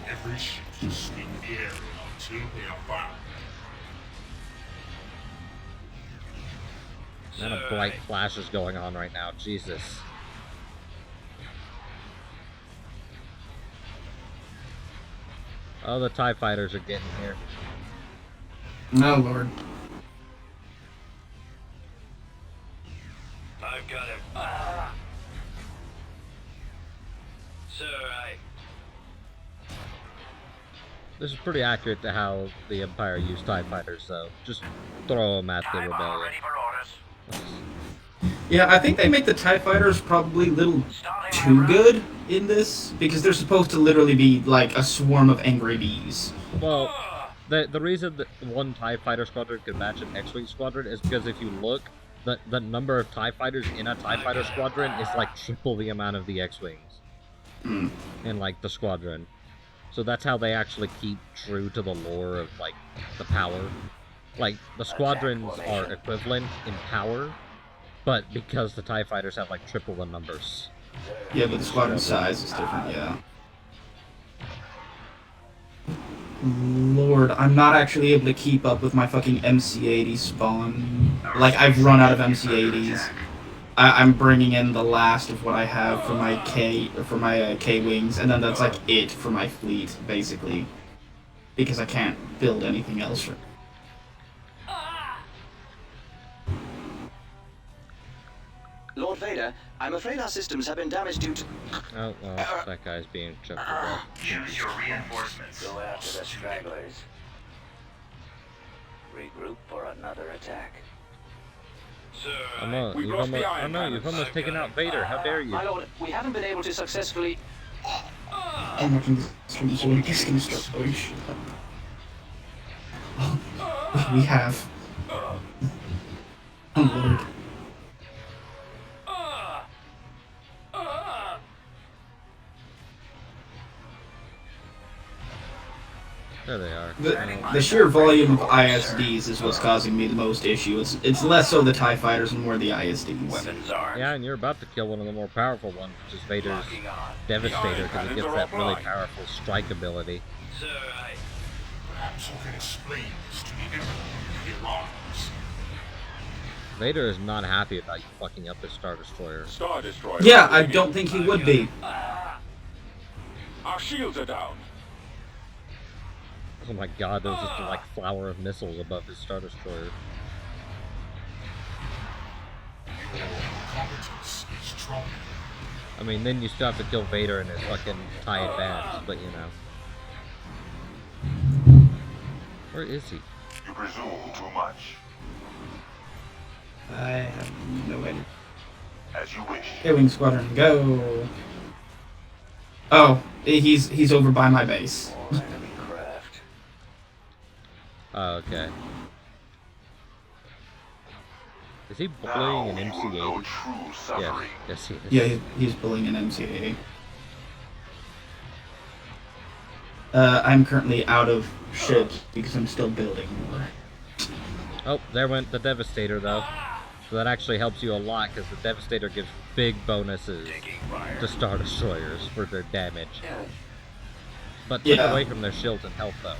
Every ship to sweep the area until they are found.
Not a bright flashes going on right now, Jesus. Oh, the TIE fighters are getting here.
Oh, Lord.
I've got it. Sir,
This is pretty accurate to how the Empire used TIE fighters, so just throw them at the
Time bomb
rebellion.
ready for orders.
Yeah, I think they make the TIE fighters probably a little
Starting
too
my
good in this, because they're supposed to literally be like a swarm of angry bees.
Well, the reason that one TIE fighter squadron could match an X-Wing squadron is because if you look, the number of TIE fighters in a TIE fighter squadron is like triple the amount of the X-Wings in like the squadron. So that's how they actually keep true to the lore of like the power. Like the squadrons are equivalent in power, but because the TIE fighters have like triple the numbers.
Yeah, but the squadron size is different, yeah. Lord, I'm not actually able to keep up with my fucking MC-80 spawn. Like, I've run out of MC-80s. I'm bringing in the last of what I have for my K-Wings, and then that's like it for my fleet, basically. Because I can't build anything else.
Lord Vader. Fighter, I'm afraid our systems have been damaged due to...
Oh, well, that guy's being choked to death.
Choose your reinforcements.
Go after the stragglers. Regroup for another attack.
You've almost taken out Vader. How dare you?
My lord, we haven't been able to successfully...
Oh my goodness, it's gonna start blowing shit up. Oh, we have. Oh lord.
There they are.
The sheer volume of ISDs is what's causing me the most issue. It's less so the TIE fighters and more the ISDs.
Weapons armed.
Yeah, and you're about to kill one of the more powerful ones, which is Vader's Devastator, because he gets that really powerful strike ability.
Perhaps I can explain this to the Emperor Iran's.
Vader is not happy about you fucking up his Star Destroyer.
Star Destroyer.
Yeah, I don't think he would be.
Our shields are down.
Oh my god, there's just a like flower of missiles above his Star Destroyer.
Your competence is strong.
I mean, then you still have to kill Vader and his fucking TIE Advance, but you know. Where is he?
You presume too much.
I have no idea.
As you wish.
K-Wing Squadron, go! Oh, he's over by my base.
More enemy craft.
Oh, okay. Is he bullying an
Now you will know
MC-80?
true
Yes,
suffering.
yes he is.
Yeah, he's bullying an MC-80. I'm currently out of ships because I'm still building more.
Oh, there went the Devastator, though. So that actually helps you a lot, because the Devastator gives big bonuses to Star Destroyers for their damage. But take
Yeah.
away from their shields and health, though.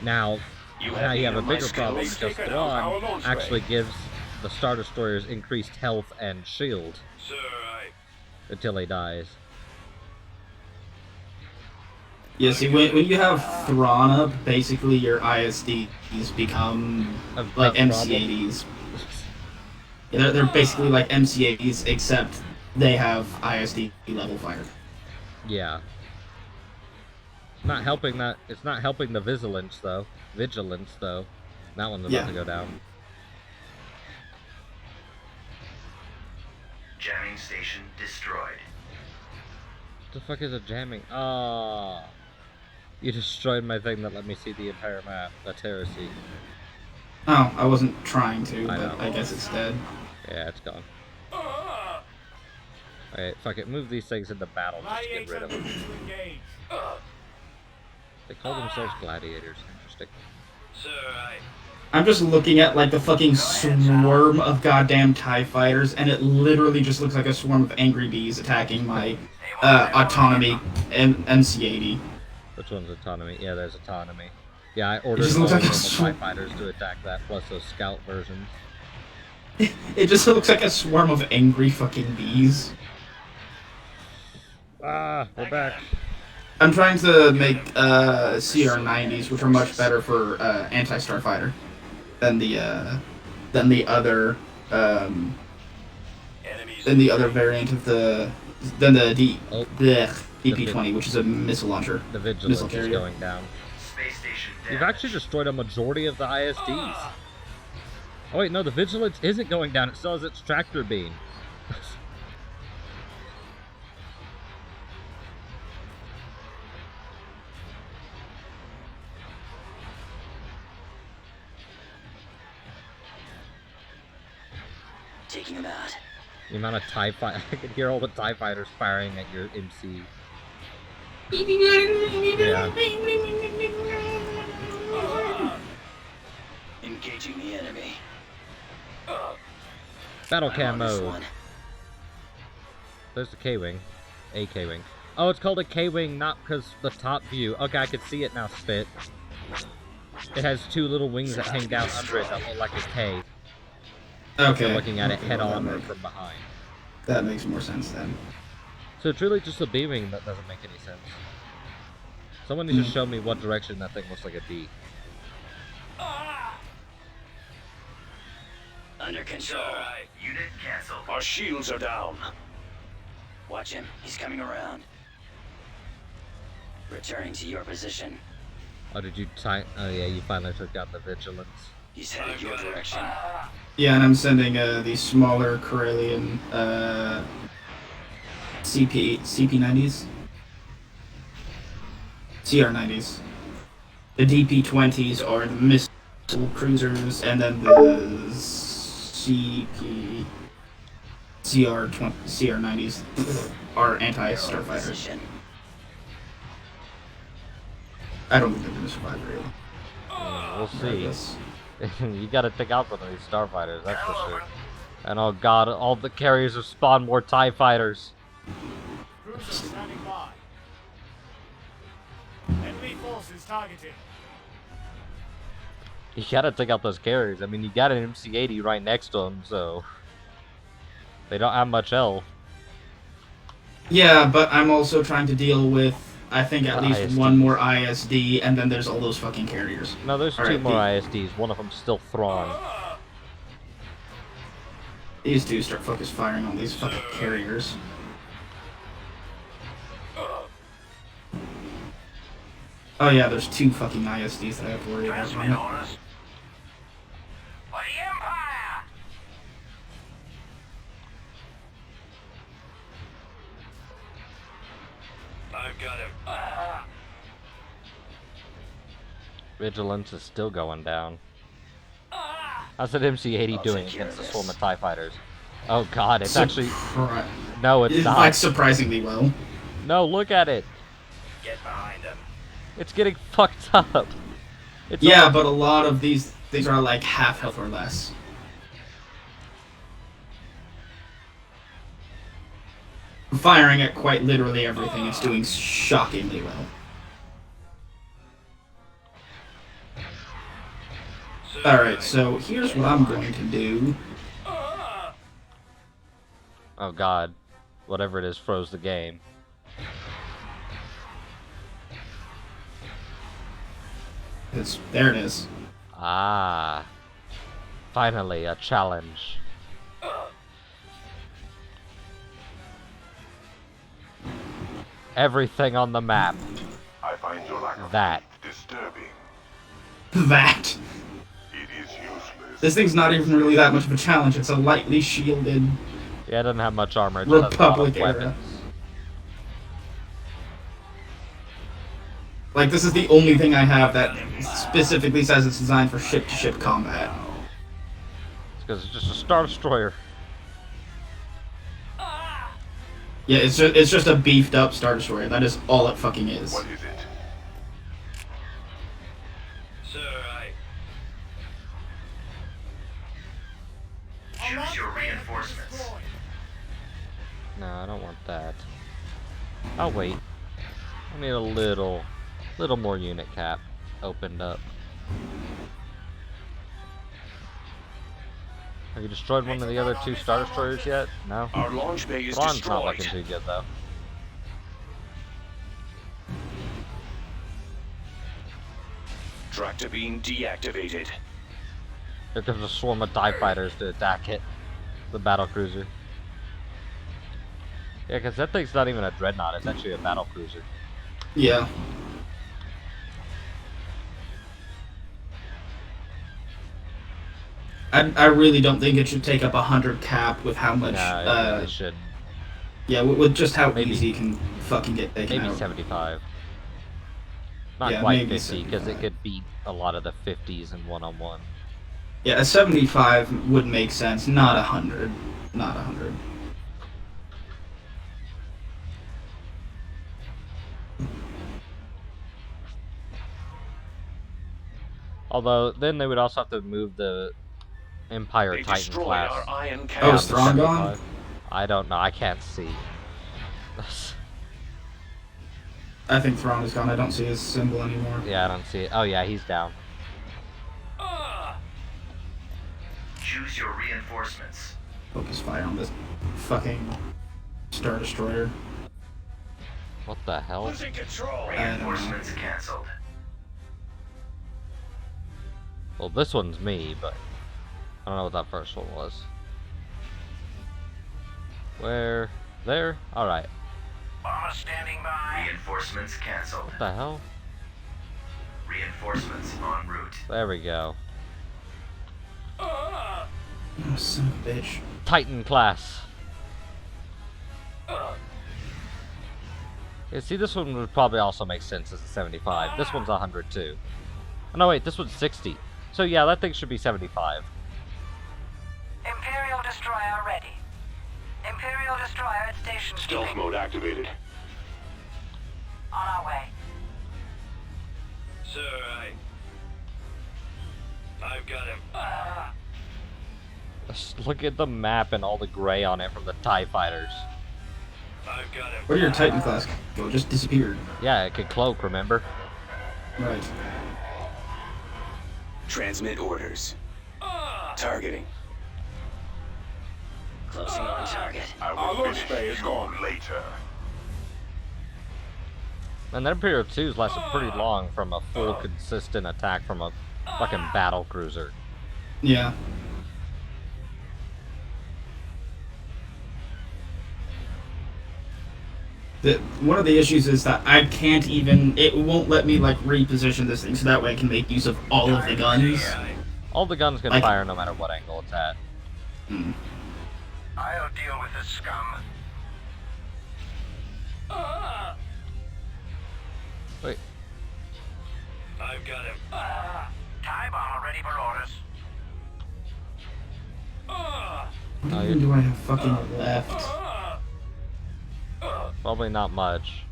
Now you have a bigger problem, because Thrawn actually gives the Star Destroyers increased health and shield until he dies.
Yeah, see, when you have Thrawn up, basically your ISDs become like MC-80s. Yeah, they're basically like MC-80s, except they have ISD level fire.
Yeah. Not helping that. It's not helping the vigilance though. That one's about to go down.
Jamming station destroyed.
What the fuck is a jamming? Ah, you destroyed my thing that let me see the entire map. That's heresy.
Oh, I wasn't trying to,
I
but
know.
I guess it's dead.
Yeah, it's gone. Alright, fuck it. Move these things into battle just to get rid of them. They call themselves gladiators. Interesting.
I'm just looking at like the fucking swarm of goddamn TIE fighters, and it literally just looks like a swarm of angry bees attacking my autonomy MC-80.
Which one's autonomy? Yeah, there's autonomy. Yeah, I ordered
just
all
looks
the
like a
normal TIE
swarm.
fighters to attack that, plus those scout versions.
It just looks like a swarm of angry fucking bees.
Ah, we're back.
I'm trying to make CR90s, which are much better for anti-starfighter than the other variant of the DP-20, which is a missile launcher.
The
Missile
vigilance is
carrier.
going down.
Space station
You've
damaged.
actually destroyed a majority of the ISDs. Oh wait, no, the vigilance isn't going down. It still has its tractor beam.
Taking him out.
The amount of TIE fight I could hear all the TIE fighters firing at your MC. Yeah.
Engaging the enemy.
Battle
I'm
cam
on this
mode.
one.
There's the K-Wing. A K-Wing. Oh, it's called a K-Wing, not because the top view. Okay, I can see it now, Spit. It has two little wings that hang down under it that look like a K.
Okay.
You're looking at it head on or from behind.
That makes more sense then.
So it's really just a B-Wing that doesn't make any sense. Someone needs to show me what direction that thing looks like a D.
Under control.
Unit cancelled.
Our shields are down.
Watch him. He's coming around. Returning to your position.
Oh, did you oh yeah, you finally took out the vigilance.
He's headed your direction.
Yeah, and I'm sending these smaller Corellian CP90s. CR90s. The DP20s are the missile cruisers, and then the CR90s are anti-starfighters.
Position.
I don't think they're gonna survive really.
We'll see.
Yes.
You gotta take out one of these starfighters, that's for sure. And oh god, all the carriers have spawned more TIE fighters.
Cruiser standing by. Enemy forces targeted.
You gotta take out those carriers. I mean, you got an MC-80 right next to them, so they don't have much health.
Yeah, but I'm also trying to deal with, I think, at least
ISDs.
one more ISD, and then there's all those fucking carriers.
No, there's two
Alright,
more ISDs. One of them's still Thrawn.
These two start focus firing on these fucking carriers. Oh yeah, there's two fucking ISDs that I have to worry about.
Transmit orders. For the Empire! I've got him.
Vigilance is still going down. How's that MC-80 doing
take care
against
of
the swarm
this.
of TIE fighters? Oh god, it's actually... No, it's
It's
not.
like surprisingly well.
No, look at it.
Get behind him.
It's getting fucked up. It's
Yeah,
all-
but a lot of these are like half health or less. Firing at quite literally everything, it's doing shockingly well. Alright, so here's what I'm going to do.
Oh god. Whatever it is froze the game.
There it is.
Ah. Finally, a challenge. Everything on the map.
I find your lack of
That.
disturbing.
That.
It is useless.
This thing's not even really that much of a challenge, it's a lightly shielded...
Yeah, it doesn't have much armor. It just has a lot of
Republic era.
weapons.
Like, this is the only thing I have that specifically says it's designed for ship-to-ship combat.
It's because it's just a Star Destroyer.
Yeah, it's just a beefed up Star Destroyer. That is all it fucking is.
What is it?
Sir, Choose your reinforcements.
No, I don't want that. I'll wait. I need a little more unit cap opened up. Have you destroyed one of the other two Star Destroyers yet? No?
Our launch bay is
Thrawn's
destroyed.
not looking too good, though.
Tractor beam deactivated.
Here comes a swarm of TIE fighters to attack it. The battle cruiser. Yeah, because that thing's not even a dreadnought, it's actually a battle cruiser.
Yeah. I really don't think it should take up 100 cap with how much,
Nah, it really should.
yeah, with just how
Maybe-
easy it can fucking get taken
Maybe
out.
75. Not
Yeah,
quite
maybe
50, because it
75.
could beat a lot of the 50s in one-on-one.
Yeah, a 75 would make sense, not 100. Not 100.
Although, then they would also have to move the Empire
They
Titan
destroyed
class.
our iron
Oh,
cannon.
is Thrawn gone?
75. I don't know, I can't see.
I think Thrawn is gone. I don't see his symbol anymore.
Yeah, I don't see it. Oh yeah, he's down.
Choose your reinforcements.
Focus fire on this fucking Star Destroyer.
What the hell?
Losing control.
Reinforcements cancelled.
Well, this one's me, but don't know what that first one was. Where? There? Alright.
Bomber standing by.
Reinforcements canceled.
What the hell?
Reinforcements en route.
There we go.
Oh, son of a bitch.
Titan class. Yeah, see, this one would probably also make sense as a 75. This one's 100 too. Oh, no, wait, this one's 60. So yeah, that thing should be 75.
Imperial destroyer ready. Imperial destroyer at station.
Stealth mode activated.
On our way.
Sir, I've got him.
Just look at the map and all the gray on it from the TIE fighters.
I've got him.
Where did your Titan class go? It just disappeared.
Yeah, it could cloak, remember?
Right.
Transmit orders. Targeting.
Closing on target.
Our launch bay is gone later.
And that Imperial 2's lasted pretty long from a full consistent attack from a fucking battle cruiser.
Yeah. One of the issues is that I can't even, it won't let me like reposition this thing so that way I can make use of all of the guns.
All the guns can fire no matter what angle it's at.
I'll deal with this scum.
Wait,
I've got him.
TIE bomber ready for orders.
What even do I have fucking left?
probably not much.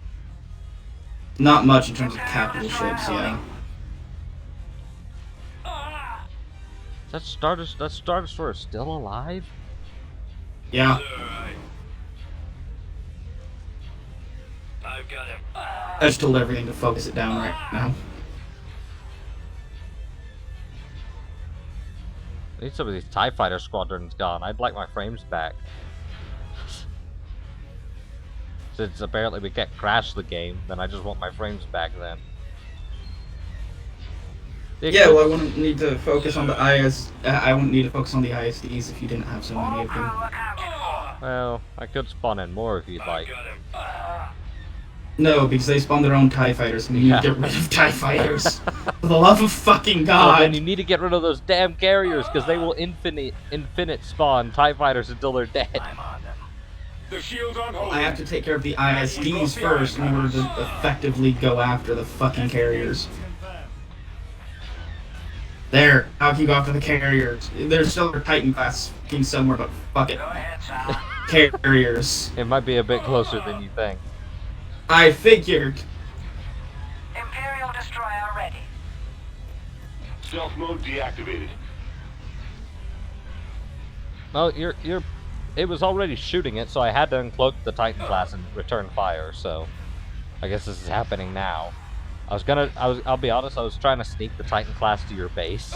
Not much in terms of capital ships, yeah.
Is that Star Destroyer still alive?
Yeah.
I've got him.
I just told everything to focus it down right now.
I need some of these TIE fighter squadrons gone. I'd like my frames back. Since apparently we can't crash the game, then I just want my frames back then.
Yeah, well, I wouldn't need to focus on the I wouldn't need to focus on the ISDs if you didn't have so many of them.
Accounted for.
Well, I could spawn in more if you'd like.
Got him.
No, because they spawn their own TIE fighters, and you need to get rid of TIE fighters. For the love of fucking
Well, then
God!
you need to get rid of those damn carriers, because they will infinite spawn TIE fighters until they're dead.
I'm on them.
The shield's on hold.
I have to take care of the ISDs first in order to effectively go after the fucking carriers. There, how can you go after the carriers? There's still a Titan class fucking somewhere, but fuck it.
Go ahead, sir.
Carriers.
It might be a bit closer than you think.
I figured.
Imperial destroyer ready.
Stealth mode deactivated.
Well, it was already shooting it, so I had to uncloak the Titan class and return fire, so I guess this is happening now. I'll be honest, I was trying to sneak the Titan class to your base.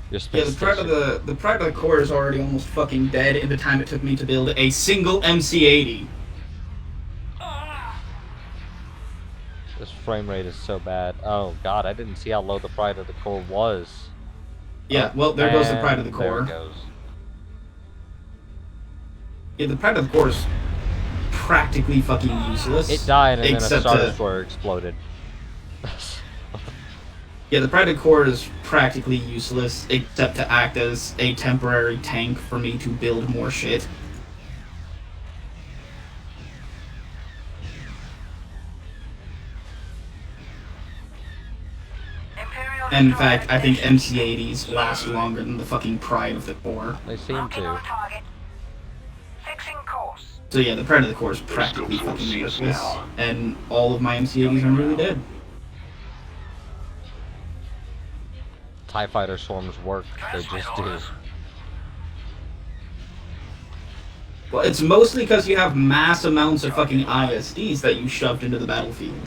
Your space
Yeah, the Pride of the Core is already almost fucking dead in the time it took me to build a single MC-80.
This frame rate is so bad. Oh god, I didn't see how low the Pride of the Core was.
Yeah, well, there goes the Pride of the
And there
Core.
it goes.
Yeah, the Pride of the Core is practically fucking useless.
It died and then a
except
Star
to-
Destroyer exploded.
Yeah, the Pride of the Core is practically useless, except to act as a temporary tank for me to build more shit.
Imperial
And in
destroyer
fact, I think
station.
MC-80s last longer than the fucking Pride of the Core.
They seem
Locking on
to.
target. Fixing course.
So yeah, the Pride of the Core is practically fucking useless, and all of my MC-80s are nearly dead.
TIE fighter swarms work. They just do.
Well, it's mostly because you have mass amounts of fucking ISDs that you shoved into the battlefield.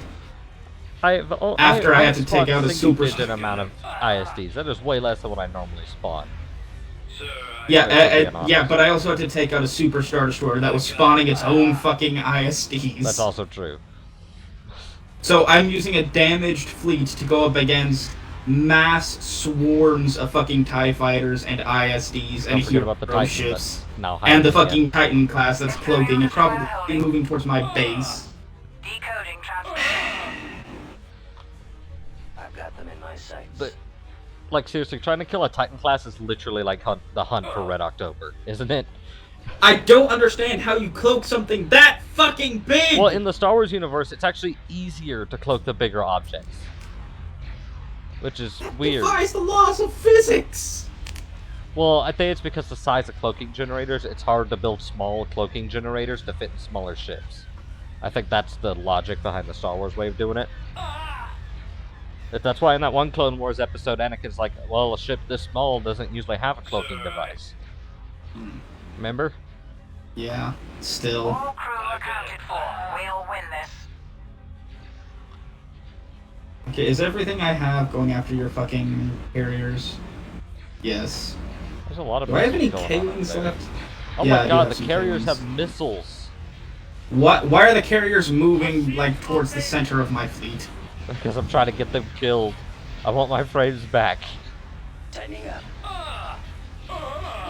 After I had to take out a super
digit amount of ISDs. That is way less than what I normally spawn.
Sir,
Yeah, but I also had to take out a Super Star Destroyer that was spawning its own fucking ISDs.
That's also true.
So I'm using a damaged fleet to go up against mass swarms of fucking TIE fighters and ISDs and
Don't forget about the
hero
Titan
ships.
that's now
And the
hiding
fucking
again.
Titan class that's cloaking and probably moving towards my base.
Decoding transmission.
I've got them in my sights.
But, like, seriously, trying to kill a Titan class is literally like the hunt for Red October, isn't it?
I don't understand how you cloak something that fucking big!
Well, in the Star Wars universe, it's actually easier to cloak the bigger objects. Which is weird.
Defies the laws of physics!
Well, I think it's because the size of cloaking generators, it's hard to build small cloaking generators to fit in smaller ships. I think that's the logic behind the Star Wars way of doing it. That's why in that one Clone Wars episode, Anakin's like, well, a ship this small doesn't usually have a cloaking device. Remember?
Yeah, still.
All crew accounted for. We'll win this.
Okay, is everything I have going after your fucking carriers? Yes.
There's a lot of
Do I have any
missiles going on
K-Wings
there.
left?
Oh
Yeah, I
my
do
god,
have
the
some
carriers
K-Wings.
have missiles.
What? Why are the carriers moving, like, towards the center of my fleet?
Because I'm trying to get them killed. I want my frames back.
Tightening up.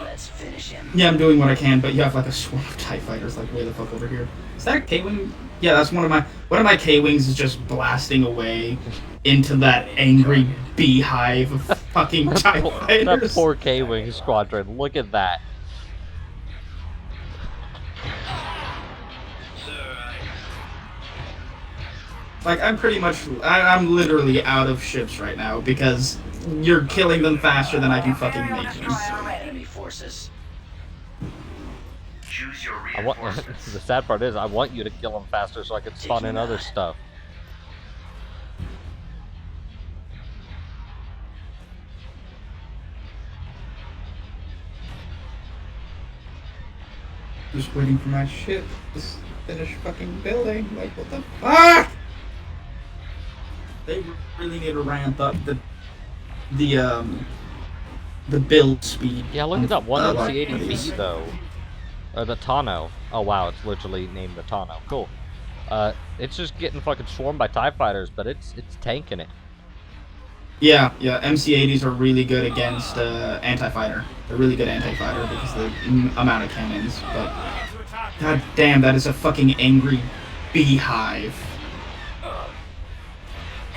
Let's finish him.
Yeah, I'm doing what I can, but you have, like, a swarm of TIE fighters, like, way the fuck over here. Is that a K-Wing? Yeah, that's one of my K-Wings is just blasting away into that angry beehive of fucking TIE
That
fighters.
poor K-Wing squadron. Look at that.
Like, I'm literally out of ships right now because you're killing them faster than I can fucking make them.
Enemy forces.
Choose your
I want.
reinforcements.
The sad part is, I want you to kill them faster so I can spawn in other stuff.
Just waiting for my ship to finish fucking building. Like, what the fuck? They really need to ramp up the build speed.
Yeah, look at that one
like,
MC-80B though. Or the Tano. Oh wow, it's literally named the Tano. Cool. It's just getting fucking swarmed by TIE fighters, but it's tanking it.
Yeah, MC-80s are really good against anti-fighter. They're really good anti-fighter because of the amount of cannons. But god damn, that is a fucking angry beehive.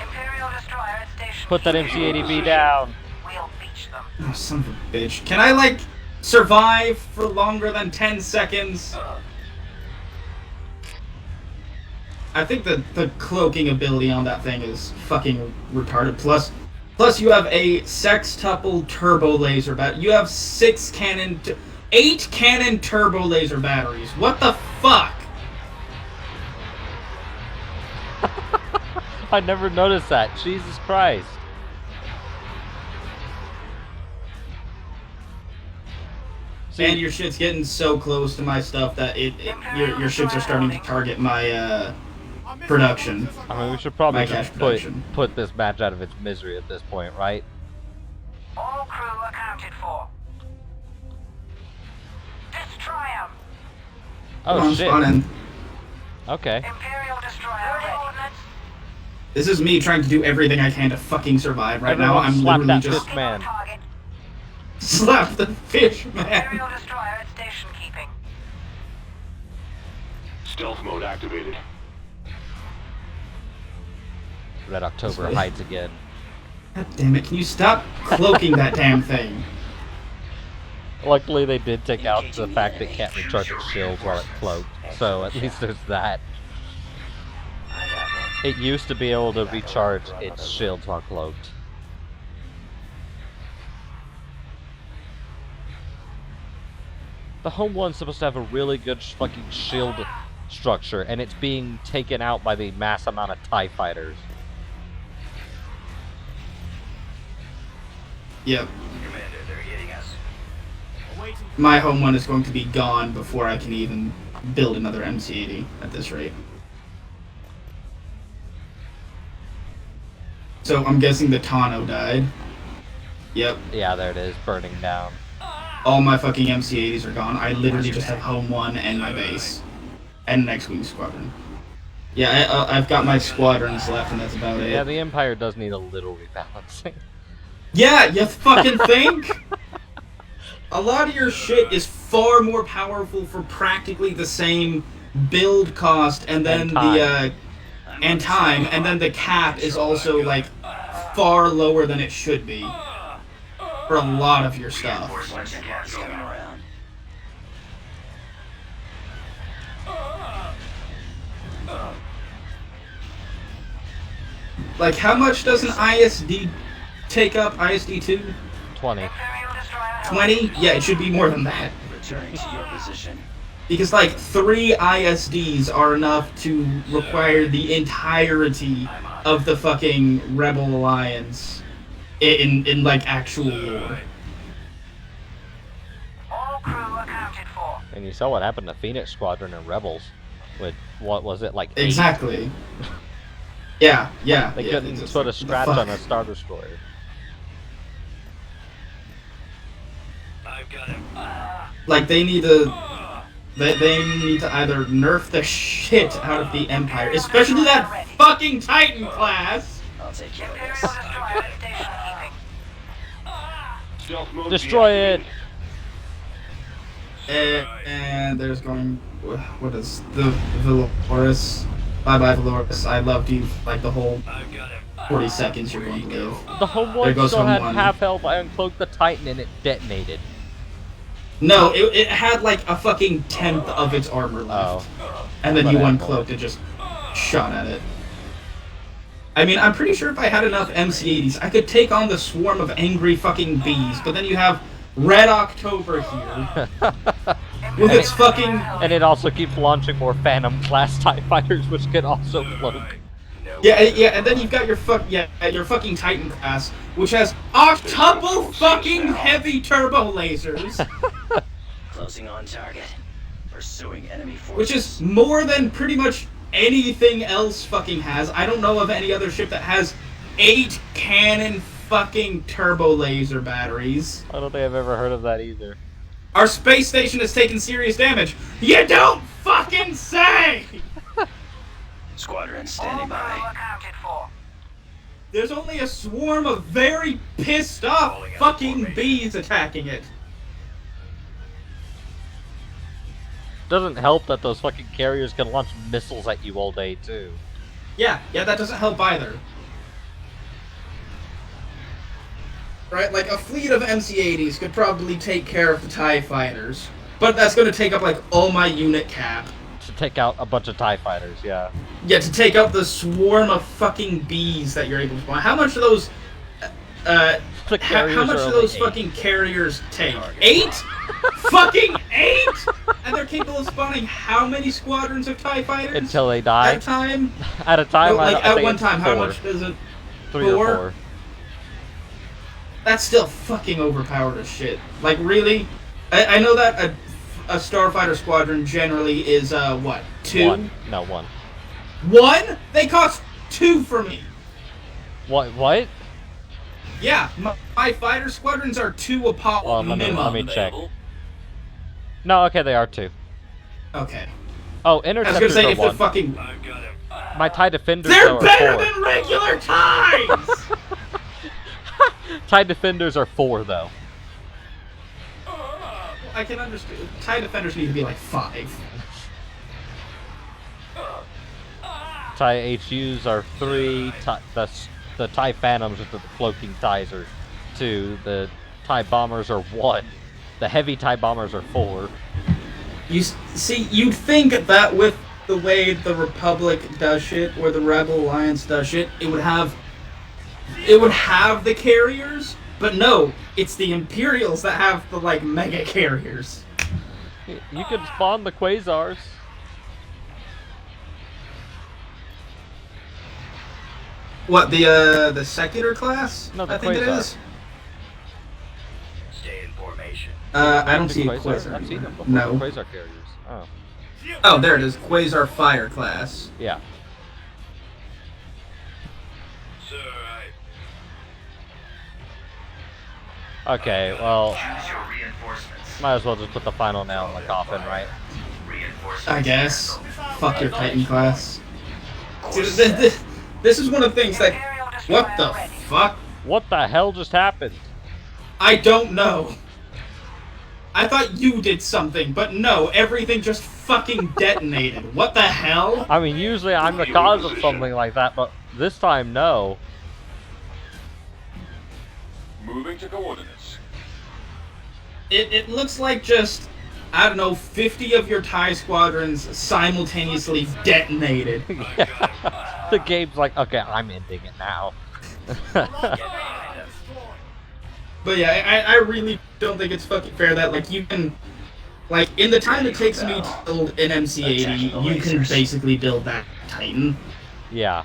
Imperial destroyer at station.
Put that MC-80B down.
We'll beach them.
Oh, son of a bitch. Can I, like, survive for longer than 10 seconds? I think that the cloaking ability on that thing is fucking retarded. Plus you have a sextuple turbo laser you have 8 cannon turbo laser batteries. What the fuck?
I never noticed that. Jesus Christ. See,
And your shit's getting so close to my stuff that your ships are starting to target my production.
I mean, we should probably
My
just
cash production.
put this match out of its misery at this point, right?
All crew accounted for. Destroy them.
Oh
I'm
shit.
spawning.
Okay.
Imperial destroyer ready.
This is me trying to do everything I can to fucking survive right now.
Everyone
I'm
slap
literally
that
just
fish man.
Target.
slap the fish, man.
Imperial destroyer at station keeping.
Stealth mode activated.
Red October hides again.
God damn it! Can you stop cloaking that damn thing?
Luckily, they did take out the fact that it can't recharge its shields while it cloaked, so at least there's that. It used to be able to recharge its shields while cloaked. The home one's supposed to have a really good fucking shield structure, and it's being taken out by the mass amount of TIE fighters.
Yep.
Commander, they're hitting us.
My home one is going to be gone before I can even build another MC-80 at this rate. So I'm guessing the Tano died. Yep.
Yeah, there it is, burning down.
All my fucking MC-80s are gone. I literally just have home one and my base. And an X-Wing squadron. Yeah, I've got my squadrons left and that's about it.
Yeah, the Empire does need a little rebalancing.
Yeah, you fucking think? A lot of your shit is far more powerful for practically the same build cost, and then and time, and then the cap is also like far lower than it should be for a lot of your stuff.
Watch your cats coming around.
Like, how much does an ISD take up? ISD 2?
20.
20? Yeah, it should be more than that.
Returning to your position.
Because, like, 3 ISDs are enough to require the entirety of the fucking Rebel Alliance in like, actual war.
All crew accounted for.
And you saw what happened to Phoenix Squadron and Rebels. With, what was it, like 8?
Exactly. Yeah.
They
yeah,
couldn't
just-
put a
the
scratch
fuck?
on a Star Destroyer.
I've got him.
Like, they need to either nerf the shit out of the Empire, especially that fucking Titan class.
I'll take care of
Imperial
this.
destroyer station keeping.
Stealth mode
Destroy it!
And there's going, what is the Valorous? Bye bye Valorous. I loved you like the whole
I've got him.
40 seconds you're going to live.
The home
There
one
goes
still
home
had
one.
half health. I uncloaked the Titan and it detonated.
No, it had like a fucking 10th of its armor left. And then you
Whatever.
uncloaked and just shot at it. I mean, I'm pretty sure if I had enough MC-80s, I could take on the swarm of angry fucking bees, but then you have Red October here. With its fucking...
And it also keeps launching more Phantom class TIE fighters, which can also cloak.
Yeah, and then you've got your your fucking Titan class, which has octuple fucking heavy turbo lasers,
Closing on target. Pursuing enemy forces.
which is more than pretty much anything else fucking has. I don't know of any other ship that has 8 cannon fucking turbo laser batteries.
I don't think I've ever heard of that either.
Our space station has taken serious damage. You don't fucking say!
Squadron
All
standing
crew
by.
accounted for.
There's only a swarm of very pissed off fucking bees attacking it.
Doesn't help that those fucking carriers can launch missiles at you all day too.
Yeah, that doesn't help either. Right, like a fleet of MC-80s could probably take care of the TIE fighters, but that's going to take up like all my unit cap.
To take out a bunch of TIE fighters, yeah.
Yeah, to take up the swarm of fucking bees that you're able to spawn. How much do those,
The
how
carriers
much
are
do
only
those
8.
fucking carriers take? 8? Fucking 8? And they're capable of spawning how many squadrons of TIE fighters?
Until they die.
At a time?
At a time,
No,
I
like
think
at one
it's
time, how
4.
much does it?
3 or
4?
4.
That's still fucking overpowered as shit. Like, really? I know that a starfighter squadron generally is, what, 2?
1. No, 1.
1? They cost 2 for me.
What?
Yeah, my fighter squadrons are 2 Apollo minimum.
let me check. No, okay, they are 2.
Okay.
Oh,
I was gonna
interceptors
say,
are
if
1.
I've got him.
My TIE defenders
They're
are
better
4.
than regular TIEs!
TIE defenders are 4 though.
I can understand. TIE defenders need to be like 5.
TIE HUs are 3. The TIE Phantoms with the cloaking TIEs are 2. The TIE Bombers are 1. The heavy TIE Bombers are 4.
You see, you'd think that with the way the Republic does shit, or the Rebel Alliance does shit, it would have the carriers, but no, it's the Imperials that have the, like, mega carriers.
You could spawn the Quasars.
What, the secular class?
No, the
I think it
Quasar.
is.
Stay in formation.
I don't see a
Quasar.
Quasar.
I've seen them before.
No.
Quasar carriers. Oh.
Oh, there it is. Quasar Fire class.
Yeah.
Sir,
Okay, well,
Choose your reinforcements.
might as well just put the final nail in the coffin, right?
Reinforcements.
I guess. Fuck your Titan class. Dude, this is one of the things that... What the fuck?
What the hell just happened?
I don't know. I thought you did something, but no, everything just fucking detonated. What the hell?
I mean, usually I'm the cause of something like that, but this time, no.
Moving to coordinates.
It looks like just, I don't know, 50 of your TIE squadrons simultaneously detonated.
The game's like, okay, I'm ending it now.
But yeah, I really don't think it's fucking fair that, like, you can... Like, in the time it takes me to build an MC-80, you can basically build that Titan.
Yeah.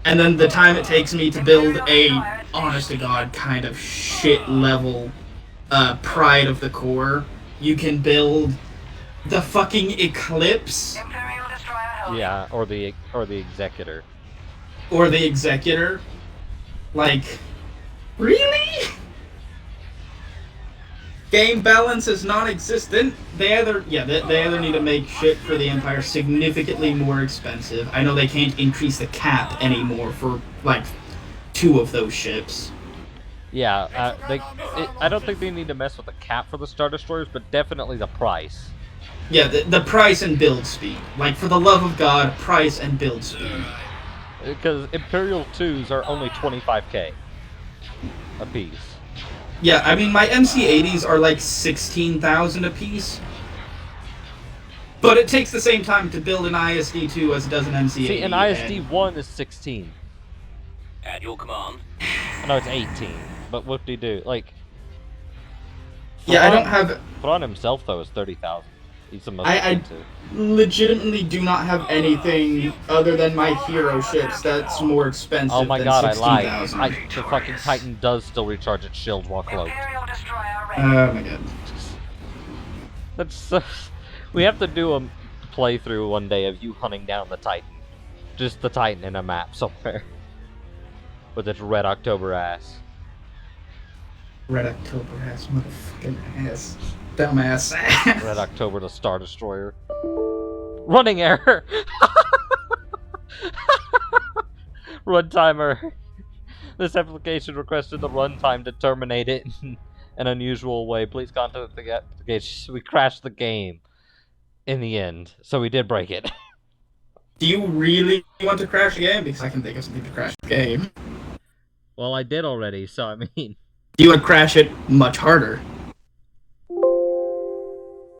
And then the time it takes me to build a, honest-to-God, kind of shit-level Pride of the Core, you can build the fucking Eclipse.
Yeah, or the Executor.
Or the Executor. Like, really? Game balance is non-existent. They either need to make shit for the Empire significantly more expensive. I know they can't increase the cap anymore for like 2 of those ships.
Yeah, I don't think they need to mess with the cap for the Star Destroyers, but definitely the price.
Yeah, the price and build speed. Like, for the love of God, price and build speed.
Because Imperial 2s are only 25k a piece.
Yeah, I mean, my MC-80s are like 16,000 a piece. But it takes the same time to build an ISD-2 as it does an MC-80.
See, an ISD-1 is 16.
At your command.
I know it's 18, but whoop-de-doo. Like...
Yeah, I don't have...
Thrawn himself, though, is 30,000. He's the most
I legitimately do not have anything other than my hero ships that's more expensive
oh my
than
god, I
16,000.
lied. The fucking Titan does still recharge its shield while cloaked.
Oh my god.
That's we have to do a playthrough one day of you hunting down the Titan. Just the Titan in a map somewhere. With its Red October ass.
Red October ass, motherfucking ass. Dumbass.
Red October, the Star Destroyer. Running error! Runtime error. This application requested the runtime to terminate it in an unusual way. Please contact the application. We crashed the game in the end, so we did break it.
Do you really want to crash the game? Because I can think of something to crash the game.
Well, I did already, so I mean...
You would crash it much harder.